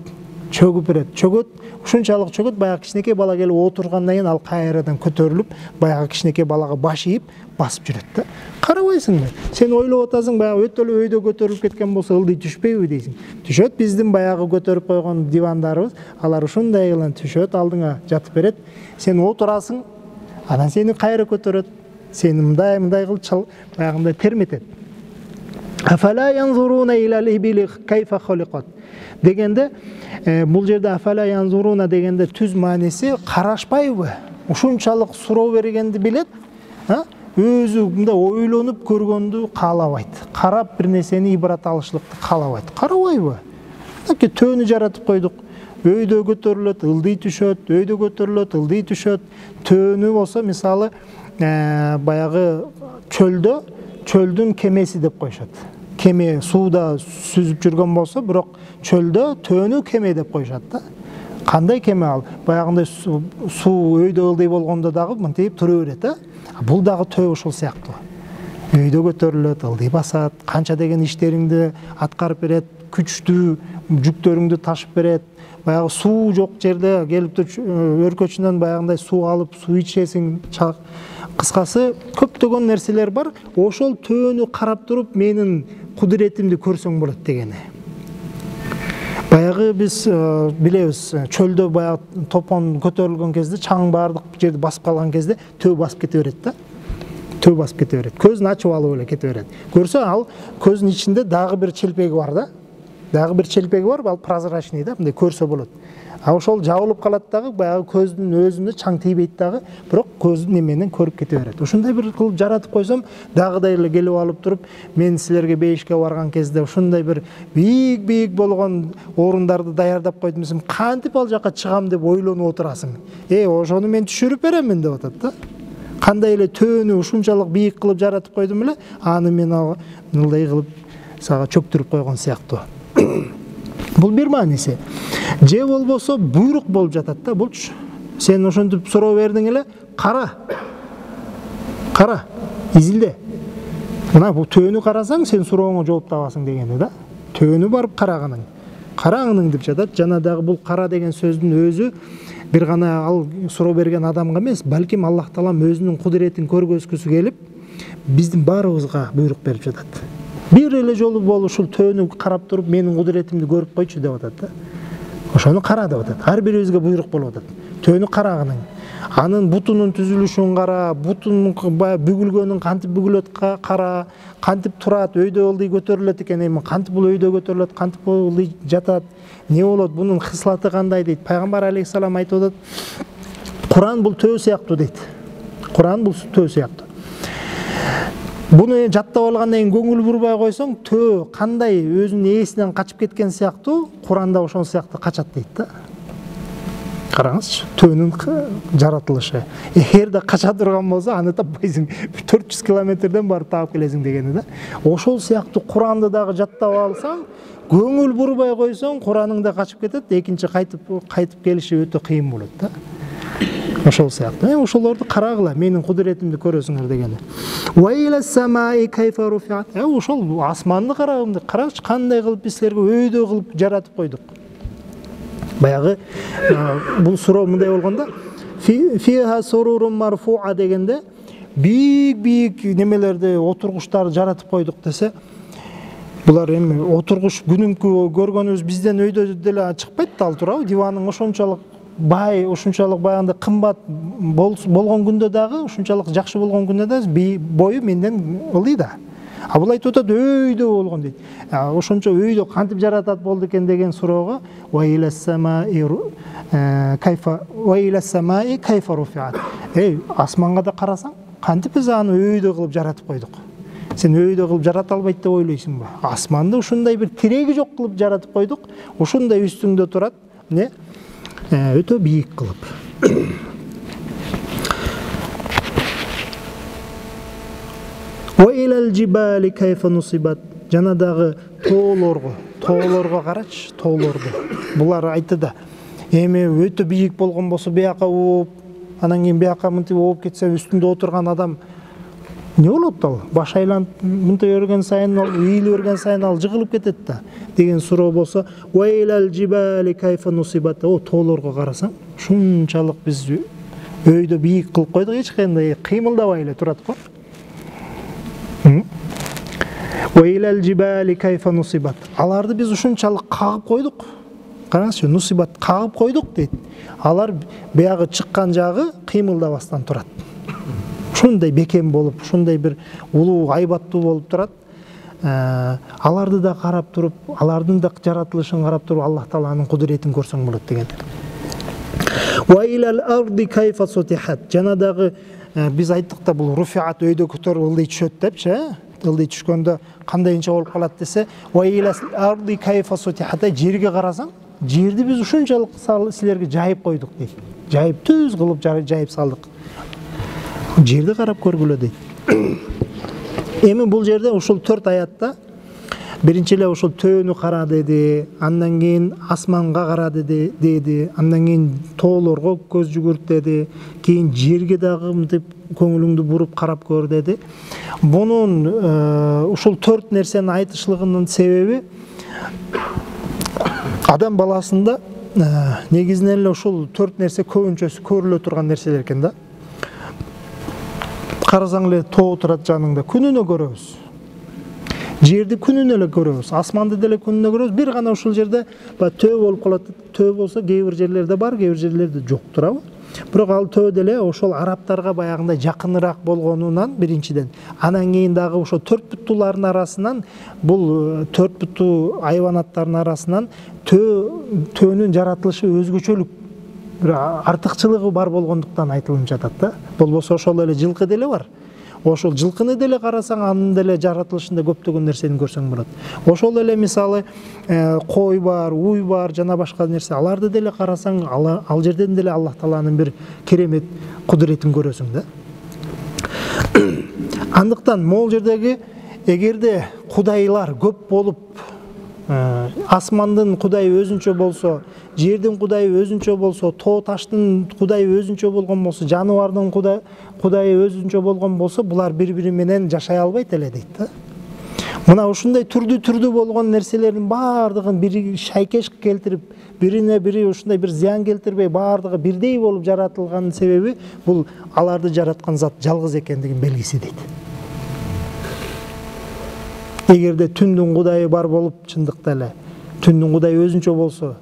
Чөгөт, ушунчалык чөгөт, баягы кичинекей бала келип отургандан кийин ал кайрадан көтөрүлүп, баягы кичинекей балага баш ийип басып жүрөт да. Карабайсыңбы? Сен ойлоп атасың, баягы өтө эле өйдө көтөрүлүп кеткен болсо ылдый түшпөйбү дейсиң. Түшөт, биздин баягы көтөрүп койгон дивандарыбыз, алар ушундай кылып түшөт, алдыңа жатып берет. Сен отурасың, анан сени кайра көтөрөт. Сени мындай кылып баягындай терметет. Афала янзуруна илал ибили кайфа хуликат дегенде, бул жерде афала янзуруна дегенде түз мааниси карашпайбы? Ушунчалык суроо бергенди билет, өзү мындай ойлонуп көргөндү каалабайт. Карап бир нерсени ибрат алышлыкты каалабайт. Карабайбы? Төөнү жаратып койдук. Өйдө көтөрүлөт, ылдый түшөт, өйдө көтөрүлөт, ылдый түшөт. Төөнү болсо мисалы баягы чөлдүн кемеси деп коюшат. Кеме сууда сүзүп жүргөн болсо, бирок чөлдө төөнү кеме деп коюшат да. Кандай кеме ал? Баягындай суу өйдө ылдый болгондо дагы мынтип тура берет, Бул дагы төө ушул сыяктуу. Өйдө көтөрүлөт, ылдый басат, канча деген иштериңди аткарып берет, күчтүү жүктөрүңдү ташып берет. Баягы суу жок жерде келип өркөчүнөн баягындай суу алып, суу ичесиң. Кыскасы, көптөгөн нерселер бар. Ошол төөнү карап туруп, менин кудуретимди көрсөң болот дегени. Баягы биз билебиз, чөлдө баягы топон көтөрүлгөн кезде, чаң баардык жерди басып калган кезде төө басып кете берет да. Төө басып кете берет. Көзүн ачып алып эле кете берет. Көрсө, ал көзүнүн ичинде дагы бир челпеги бар да. Ал прозрачный да, мындай көрсө болот. Ошол жабылып калат дагы, баягы көздүн өзүнө чаң тийбейт дагы, бирок көздүн эменен көрүп кете берет. Ушундай бир кылып жаратып койсом, дагыдай эле келип алып туруп, мен силерге бейишке барган кезде ушундай бир бийик болгон орундарды даярдап койдум. Кантип ал жака чыгам деп ойлонуп отурасың. Ошону мен түшүрүп беремин деп атат да. Кандай эле төөнү ушунчалык бийик кылып жаратып койдум эле, аны мен мындай кылып сага чөктүрүп койгон сыяктуу. Бул бир мааниси. Же болбосо буйрук болуп жатат да, булчу. Сен ошентип суроо бердиң эле, кара, изилде. Мына бул төөнү карасаң, сен сурооңо жооп табасың дегени да. Төөнү барып караңның деп жатат. Жана дагы бул кара деген сөздүн өзү бир гана ал суроо берген адамга эмес, балким Аллах Таалам өзүнүн кудуретин көргөзгүсү келип, биздин баарыбызга буйрук берип жатат. Бир эле жолу ушул төөнү карап туруп, менин кудуретимди көрүп койчу деп атат да. Ошону кара деп атат. Ар бирибизге буйрук болуп атат. Төөнү карагының. Анын бутунун түзүлүшүн кара, бутунун бүгүлгөнүн кантип бүгүлөт кара, кантип турат, өйдө ылдый көтөрүлөт экен, эми кантип бул өйдө көтөрүлөт, кантип бул ылдый жатат, не болот, бунун хислаты кандай дейт. Пайгамбар алейхиссалам айтып атат. Куран бул төө сыяктуу дейт. Куран бул төө сыяктуу. Буну жаттап алгандан кийин көңүл бурбай койсоң, төө кандай өзүнүн ээсинен качып кеткен сыяктуу, Куранда ошол сыяктуу качат дейт да. Караңызчы, төөнүн жаратылышы. Эгерде кача турган болсо, аны таппайсың. 400 километрден барып таап келесиң дегени да. Ошол сыяктуу Куранды дагы жаттап алсаң, көңүл бурбай койсоң, Кураның да качып кетет, экинчи кайтып келиши өтө кыйын болот да. Ошол сыяктуу. Ошолорду карагыла, менин кудуретимди көрөсүңөр дегени. Ва иля самаи кайфа руфиат. Ошол асманды карагымды, карачы кандай кылып биз силерге өйдө кылып жаратып койдук. Баягы бул суроо мындай болгондо, фиха сурурун марфуа дегенде бийик немелерди, отургучтарды жаратып койдук десе, булар эми отургуч күнүмкү көргөнүбүз бизден өйдө деле чыкпайт да, ал туурабы? Диванын ошончолук бай, ушунчалык баягында кымбат болгон күндө дагы, ушунчалык жакшы болгон күндө да бою менден ылый да. А бул айтып атат өйдө болгон дейт. Ошончо өйдө кантип жаратат болду экен деген суроого ва иля самаи кайфа руфиат. Асманга да карасаң, кантип биз аны өйдө кылып жаратып койдук. Сен өйдө кылып жарата албайт деп ойлойсуңбу? Асманды ушундай бир тиреги жок кылып жаратып койдук. Ушундай үстүңдө турат, не? Өтө бийик кылып. Ва илал жибали кайфа нусибат. Жана дагы тоолорго карачы, тоолорду. Булар айтты да, эми өтө бийик болгон болсо бияка ооп, анан кийин бияка мынтип ооп кетсе, үстүндө отурган адам не болот ал? Баш айланып мынтип өргөн сайын, ийилип өргөн сайын ал жыгылып кетет да деген суроо болсо, ва илал жибали кайфа нусибат. Тоолорго карасаң, ушунчалык биз өйдө бийик кылып койдук, эч кандай кыймылдабай эле турат го. Ва илал жибали кайфа нусибат. Аларды биз ушунчалык кагып койдук. Караңызчы, нусибат кагып койдук дейт. Алар биягы чыккан жагы кыймылдабастан турат. Ушундай бекем болуп, ушундай бир улуу, айбаттуу болуп турат. Аларды да карап туруп, алардын да жаратылышын карап туруп, Аллах Тааланын кудуретин көрсөң болот деген. Ва илал арди кайфа сутихат. Жана дагы биз айттык да, бул руфиат өйдө көтөрүп ылдый түшөт депчи, ылдый түшкөндө кандайынча болуп калат десе, ва илал арди кайфа сутихат. Жерге карасаң, жерди биз ушунчалык силерге жайып койдук дейт. Жайып түз кылып жайып салдык. Жерди карап көргүлө дейт. Эми бул жерде ушул 4 аятта биринчи эле ушул төөнү кара деди, андан кийин асманга кара деди, андан кийин тоолорго көз жүгүрт деди, кийин жерге дагы мынтип көңүлүңдү буруп карап көр деди. Бунун ушул 4 нерсени айтышлыгынын себеби адам баласында негизинен эле ушул 4 нерсе көбүнчөсү көрүлө турган нерселер экен да. Карасаң эле тоо турат жаныңда, күнүнө көрөбүз. Жерди күнүнө эле көрөбүз, асманды деле күнүнө көрөбүз. Бир гана ушул жерде төө болуп калат. Төө болсо кээ бир жерлерде бар, кээ бир жерлерде жок турабы? Бирок ал төө деле ошол арабтарга баягындай жакыныраак болгонунан биринчиден, анан кийин дагы ошо 4 буттуулардын арасынан, бул 4 буттуу айванаттардын арасынан төөнүн жаратылышы өзгөчөлүк бир артыкчылыгы бар болгондуктан айтылып жатат да. Болбосо ошол эле жылкы деле бар. Ошол жылкыны деле карасаң, анын деле жаратылышында көптөгөн нерсени көрсөң болот. Ошол эле мисалы кой бар, уй бар, жана башка нерсе. Аларды деле карасаң, ал жерден деле Аллах Тааланын бир керемет кудуретин көрөсүң да. Андыктан могул жердеги эгерде кудайлар көп болуп, асмандын кудайы өзүнчө болсо, жердин кудайы өзүнчө болсо, тоо таштын кудайы өзүнчө болгон болсо, жаныбардын кудайы өзүнчө болгон болсо, булар бири-бири менен жашай албайт эле дейт да. Мына ушундай түрдүү болгон нерселердин баардыгын бири шайкеш келтирип, бирине бири ушундай бир зыян келтирбей, баардыгы бирдей болуп жаратылганын себеби бул аларды жараткан зат жалгыз экендигин белгиси дейт. Эгерде түндүн кудайы бар болуп, чындыкта эле түндүн кудайы өзүнчө болсо,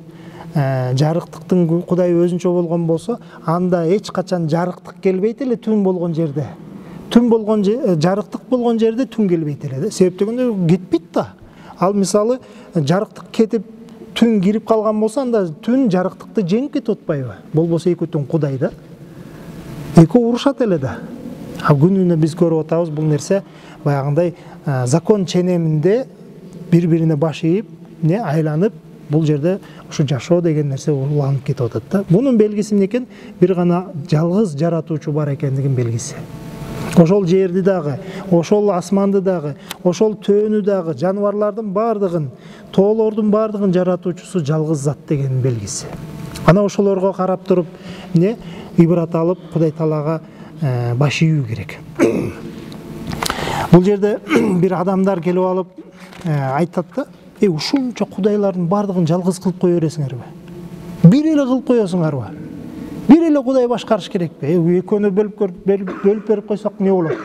жарыктыктын кудайы өзүнчө болгон болсо, анда эч качан жарыктык келбейт эле түн болгон жерде. Түн болгон жарыктык болгон жерде түн келбейт эле да. Себеп дегенде кетпейт да. Ал мисалы жарыктык кетип түн кирип калган болсо, анда түн жарыктыкты жеңип кетип атпайбы? Болбосо экөө түн кудай да. Экөө урушат эле да. А күнүнө биз көрүп атабыз, бул нерсе баягындай закон ченеминде бири-бирине баш ийип, айланып, бул жерде ушу жашоо деген нерсе уланып кетип атат да. Мунун белгиси эмне экен? Бир гана жалгыз жаратуучу бар экендигин белгиси. Ошол жерди дагы, ошол асманды дагы, ошол төөнү дагы, жаныбарлардын баардыгын, тоолордун баардыгын жаратуучусу жалгыз зат деген белгиси. Ана ошолорго карап туруп эмне ибрат алып Кудай Таалага баш ийүү керек. Бул жерде бир адамдар келип алып айтат да, ушунча кудайлардын бардыгын жалгыз кылып кое бересиңерби? Бир эле кылып коесуңарбы? Бир эле Кудай башкарыш керекпи? Экөөнү бөлүп берип койсок эмне болот?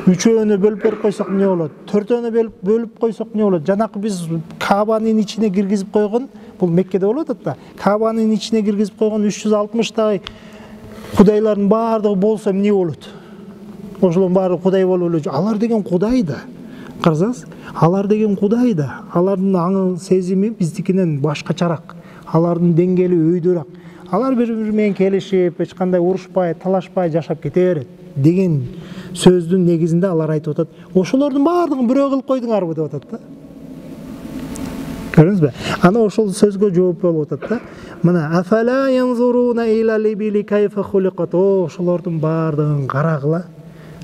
Үчөөнү бөлүп берип койсок эмне болот? Төртөөнү бөлүп койсок эмне болот? Жанакы биз Каабанын ичине киргизип койгон, бул Меккеде болуп атат да. Каабанын ичине киргизип койгон 360 тай кудайлардын бардыгы болсо эмне болот? Ошолордун баары Кудай болуп эле. Алар деген Кудай да. Карасаңыз, алар деген Кудай да. Алардын аңы сезими биздикинен башкачараак. Алардын деңгээли өйдөрөөк. Алар бири-бири менен келишип, эч кандай урушпай, талашпай жашап кете берет деген сөздүн негизинде алар айтып атат. Ошолордун бардыгын бирөө кылып койдуңарбы деп атат да. Көрдүңүзбү? Ана ошол сөзгө жооп болуп атат да. Мына афала янзуруна ила либили кайфа хулиқат. Ошолордун бардыгын карагыла.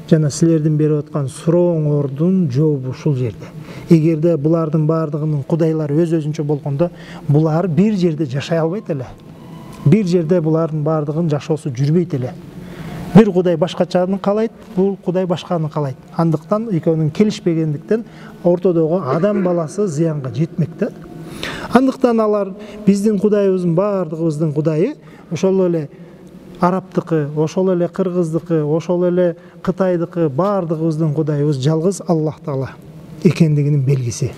Жана силердин берип аткан сурооңордун жообу ушул жерде. Эгерде булардын бардыгынын кудайлары өз-өзүнчө болгондо, булар бир жерде жашай албайт эле. Бир жерде булардын бардыгын жашоосу жүрбөйт эле. Бир Кудай башкачаны каалайт, бул Кудай башканы каалайт. Андыктан экөөнүн келишпегендиктен ортодогу адам баласы зыянга жетмек да. Андыктан алар биздин Кудайыбыздын бардыгыбыздын Кудайы ошол эле арабтыкы, ошол эле кыргыздыкы, ошол эле кытайдыкы бардыгыбыздын Кудайыбыз жалгыз Аллах Таала экендигинин белгиси.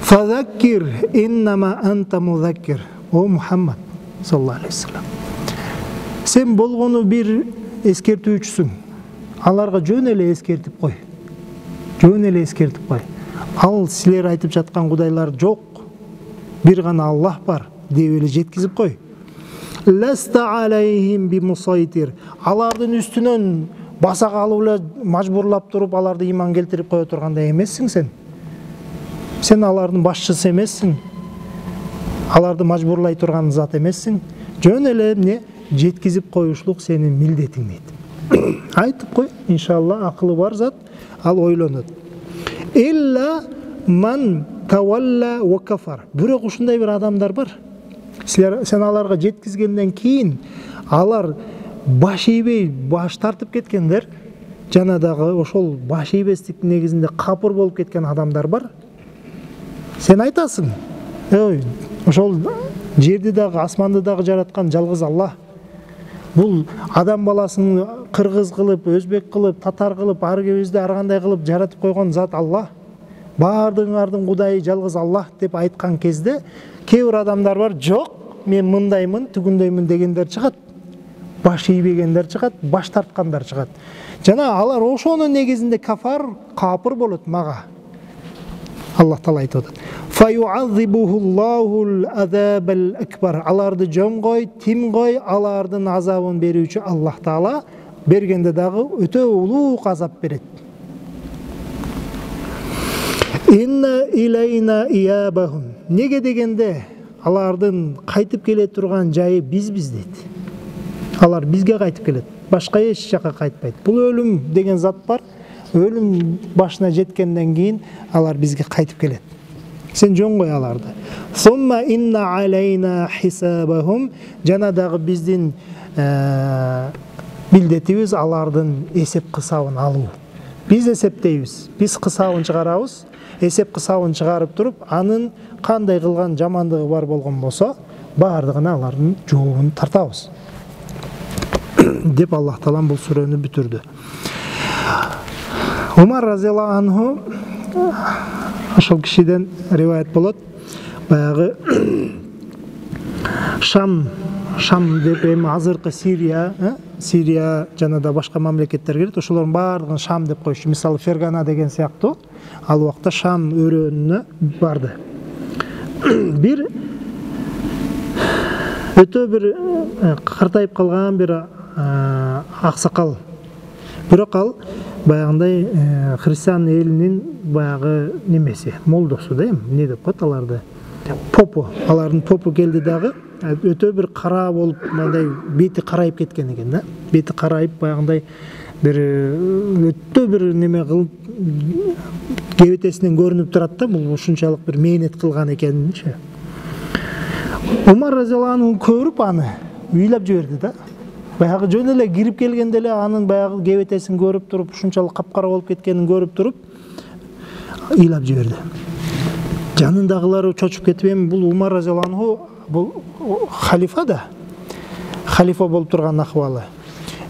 Фазаккир иннама анта музаккир. О Мухаммад саллаллаху алейхи вассалам. Сен болгону бир эскертүүчүсүң. Аларга жөн эле эскертип кой. Жөн эле эскертип кой. Ал силер айтып жаткан кудайлар жок. Бир гана Аллах бар деп эле жеткизип кой. Ласта алейхим бимусайтир. Алардын үстүнөн баса калып эле мажбурлап туруп аларды иман келтирип кое тургандай эмессиң сен. Сен алардын башчысы эмессиң. Аларды мажбурлай турган зат эмессиң. Жөн эле эмне жеткизип коюшлук сенин милдетиң дейт. Айтып кой, иншалла, акылы бар зат, ал ойлонот. Илла ман тавалла ва кафар. Бирок ушундай бир адамдар бар. Сен аларга жеткизгенден кийин алар баш ийбей баш тартып кеткендер, жана дагы ошол баш ийбестиктин негизинде капыр болуп кеткен адамдар бар. Сен айтасың, ошол жерди дагы, асманды дагы жараткан жалгыз Аллах. Бул адам баласын кыргыз кылып, өзбек кылып, татар кылып, ар кебизде ар кандай кылып жаратып койгон зат Аллах. Бардыгыңардын Кудайы жалгыз Аллах деп айткан кезде кээ бир адамдар бар, жок, мен мындаймын, түгүндөймүн дегендер чыгат. Баш ийбегендер чыгат, баш тарткандар чыгат. Жана алар ошонун негизинде капыр болот мага. Аллах Таала айтып атат. Фаюазибухуллахул азабал акбар. Аларды жоңгой, тимгой, алардын азабын берүүчү Аллах Таала бергенде дагы өтө улуу азап берет. Инна илайна иябахум. Неге дегенде алардын кайтып келе турган жайы бизбиз дейт. Алар бизге кайтып келет. Башка эч жака кайтпайт. Бул өлүм деген зат бар. Өлүм башына жеткенден кийин алар бизге кайтып келет. Сен жоңгой аларды. Сумма инна алейна хисабахум. Жана дагы биздин милдетибиз алардын эсеп кысабын алуу. Биз эсептейбиз. Биз кысабын чыгарабыз. Эсеп кысабын чыгарып туруп, анын кандай кылган жамандыгы бар болгон болсо, бардыгына алардын жообун тартабыз. Деп Аллах Таала бул сүрөнү бүтүрдү. Умар разияллаху анху ошол кишиден риваят болот. Баягы Шам деп эми азыркы Сирия жана да башка мамлекеттер кирет. Ошолордун бардыгын Шам деп коюшу. Мисалы Фергана деген сыяктуу ал убакта Шам өрөөнүнө барды. Бир өтө бир картайып калган бир аксакал. Бирок ал баягындай христиан элинин баягы немеси, молдосу да, эмне деп коет аларды? Попу. Алардын попу келди дагы, өтө бир кара болуп, мындай бети карайып кеткен экен да. Бети карайып баягындай бир өтө бир неме кылып кебетесинен көрүнүп турат да, бул ушунчалык бир мээнет кылган экенинчи. Умар разияллаху анху көрүп аны ыйлап жиберди да. Баягы жөн эле кирип келгенде эле анын баягы кебетесин көрүп туруп, ушунчалык капкара болуп кеткенин көрүп туруп ыйлап жиберди. Жанындагылар чочуп кетип, эми бул Умар разияллаху анху бул халифа да. Халифа болуп турган акыбалы.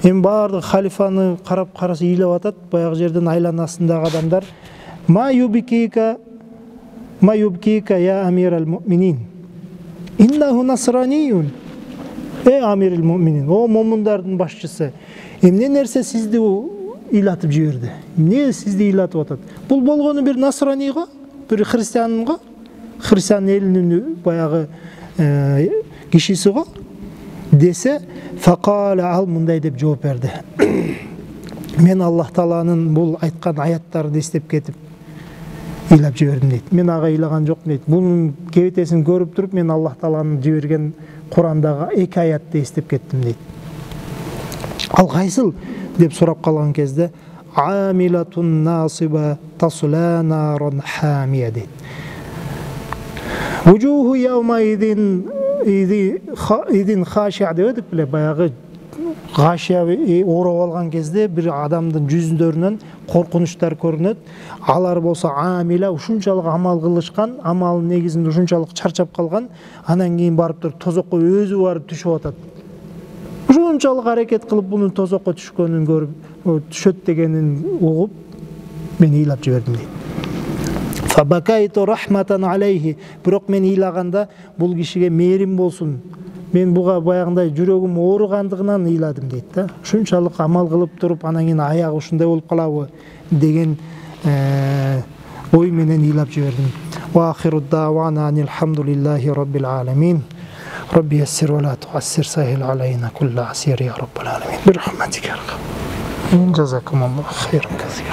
Эми баардык халифаны карап караса ыйлап атат, баягы жерден айланасындагы адамдар ма юбкика я амирал муъминин иннаху насраниюн. Амирил муъминин, о момундардын башчысы, эмне нерсе сизди ыйлатып жиберди? Эмне сизди ыйлатып атат? Бул болгону бир насранийго, бир христианго, христиан элинин баягы кишиси го десе, факала, ал мындай деп жооп берди. Мен Аллах Тааланын бул айткан аяттарын эстеп кетип ыйлап жибердим дейт. Мен ага ыйлаган жокмун дейт. Бунун кебетесин көрүп туруп, мен Аллах Тааланын жиберген Курандагы 2 аятты эстеп кеттим дейт. Ал кайсыл деп сурап калган кезде амилатун насиба тасла наран хамия дейт. Вужуху яума идин хашия деп эле баягы гашия ороп алган кезде бир адамдын жүздөрүнөн коркунучтар көрүнөт. Алар болсо амила, ушунчалык амал кылышкан, амалдын негизинде ушунчалык чарчап калган, анан кийин барып туруп тозокко өзү барып түшүп атат. Ушунчалык аракет кылып бунун тозокко түшкөнүн көрүп, түшөт дегенин угуп, мен ыйлап жибердим дейт. Фабакайту рахматан алейхи, бирок мен ыйлаганда бул кишиге мээрим болсун, мен буга баягындай жүрөгүм ооругандыгынан ыйладым дейт да. Ушунчалык амал кылып туруп, анан кийин аягы ушундай болуп калабы деген ой менен ыйлап жибердим. Ва ахиру давана алхамдулиллахи раббил аламин. Rabbi yassir wa la tu'assir, sahil alayna kulla asir ya rabbal alamin. Bi rahmatika ya arham. Jazakumullahu khairan kaseeran.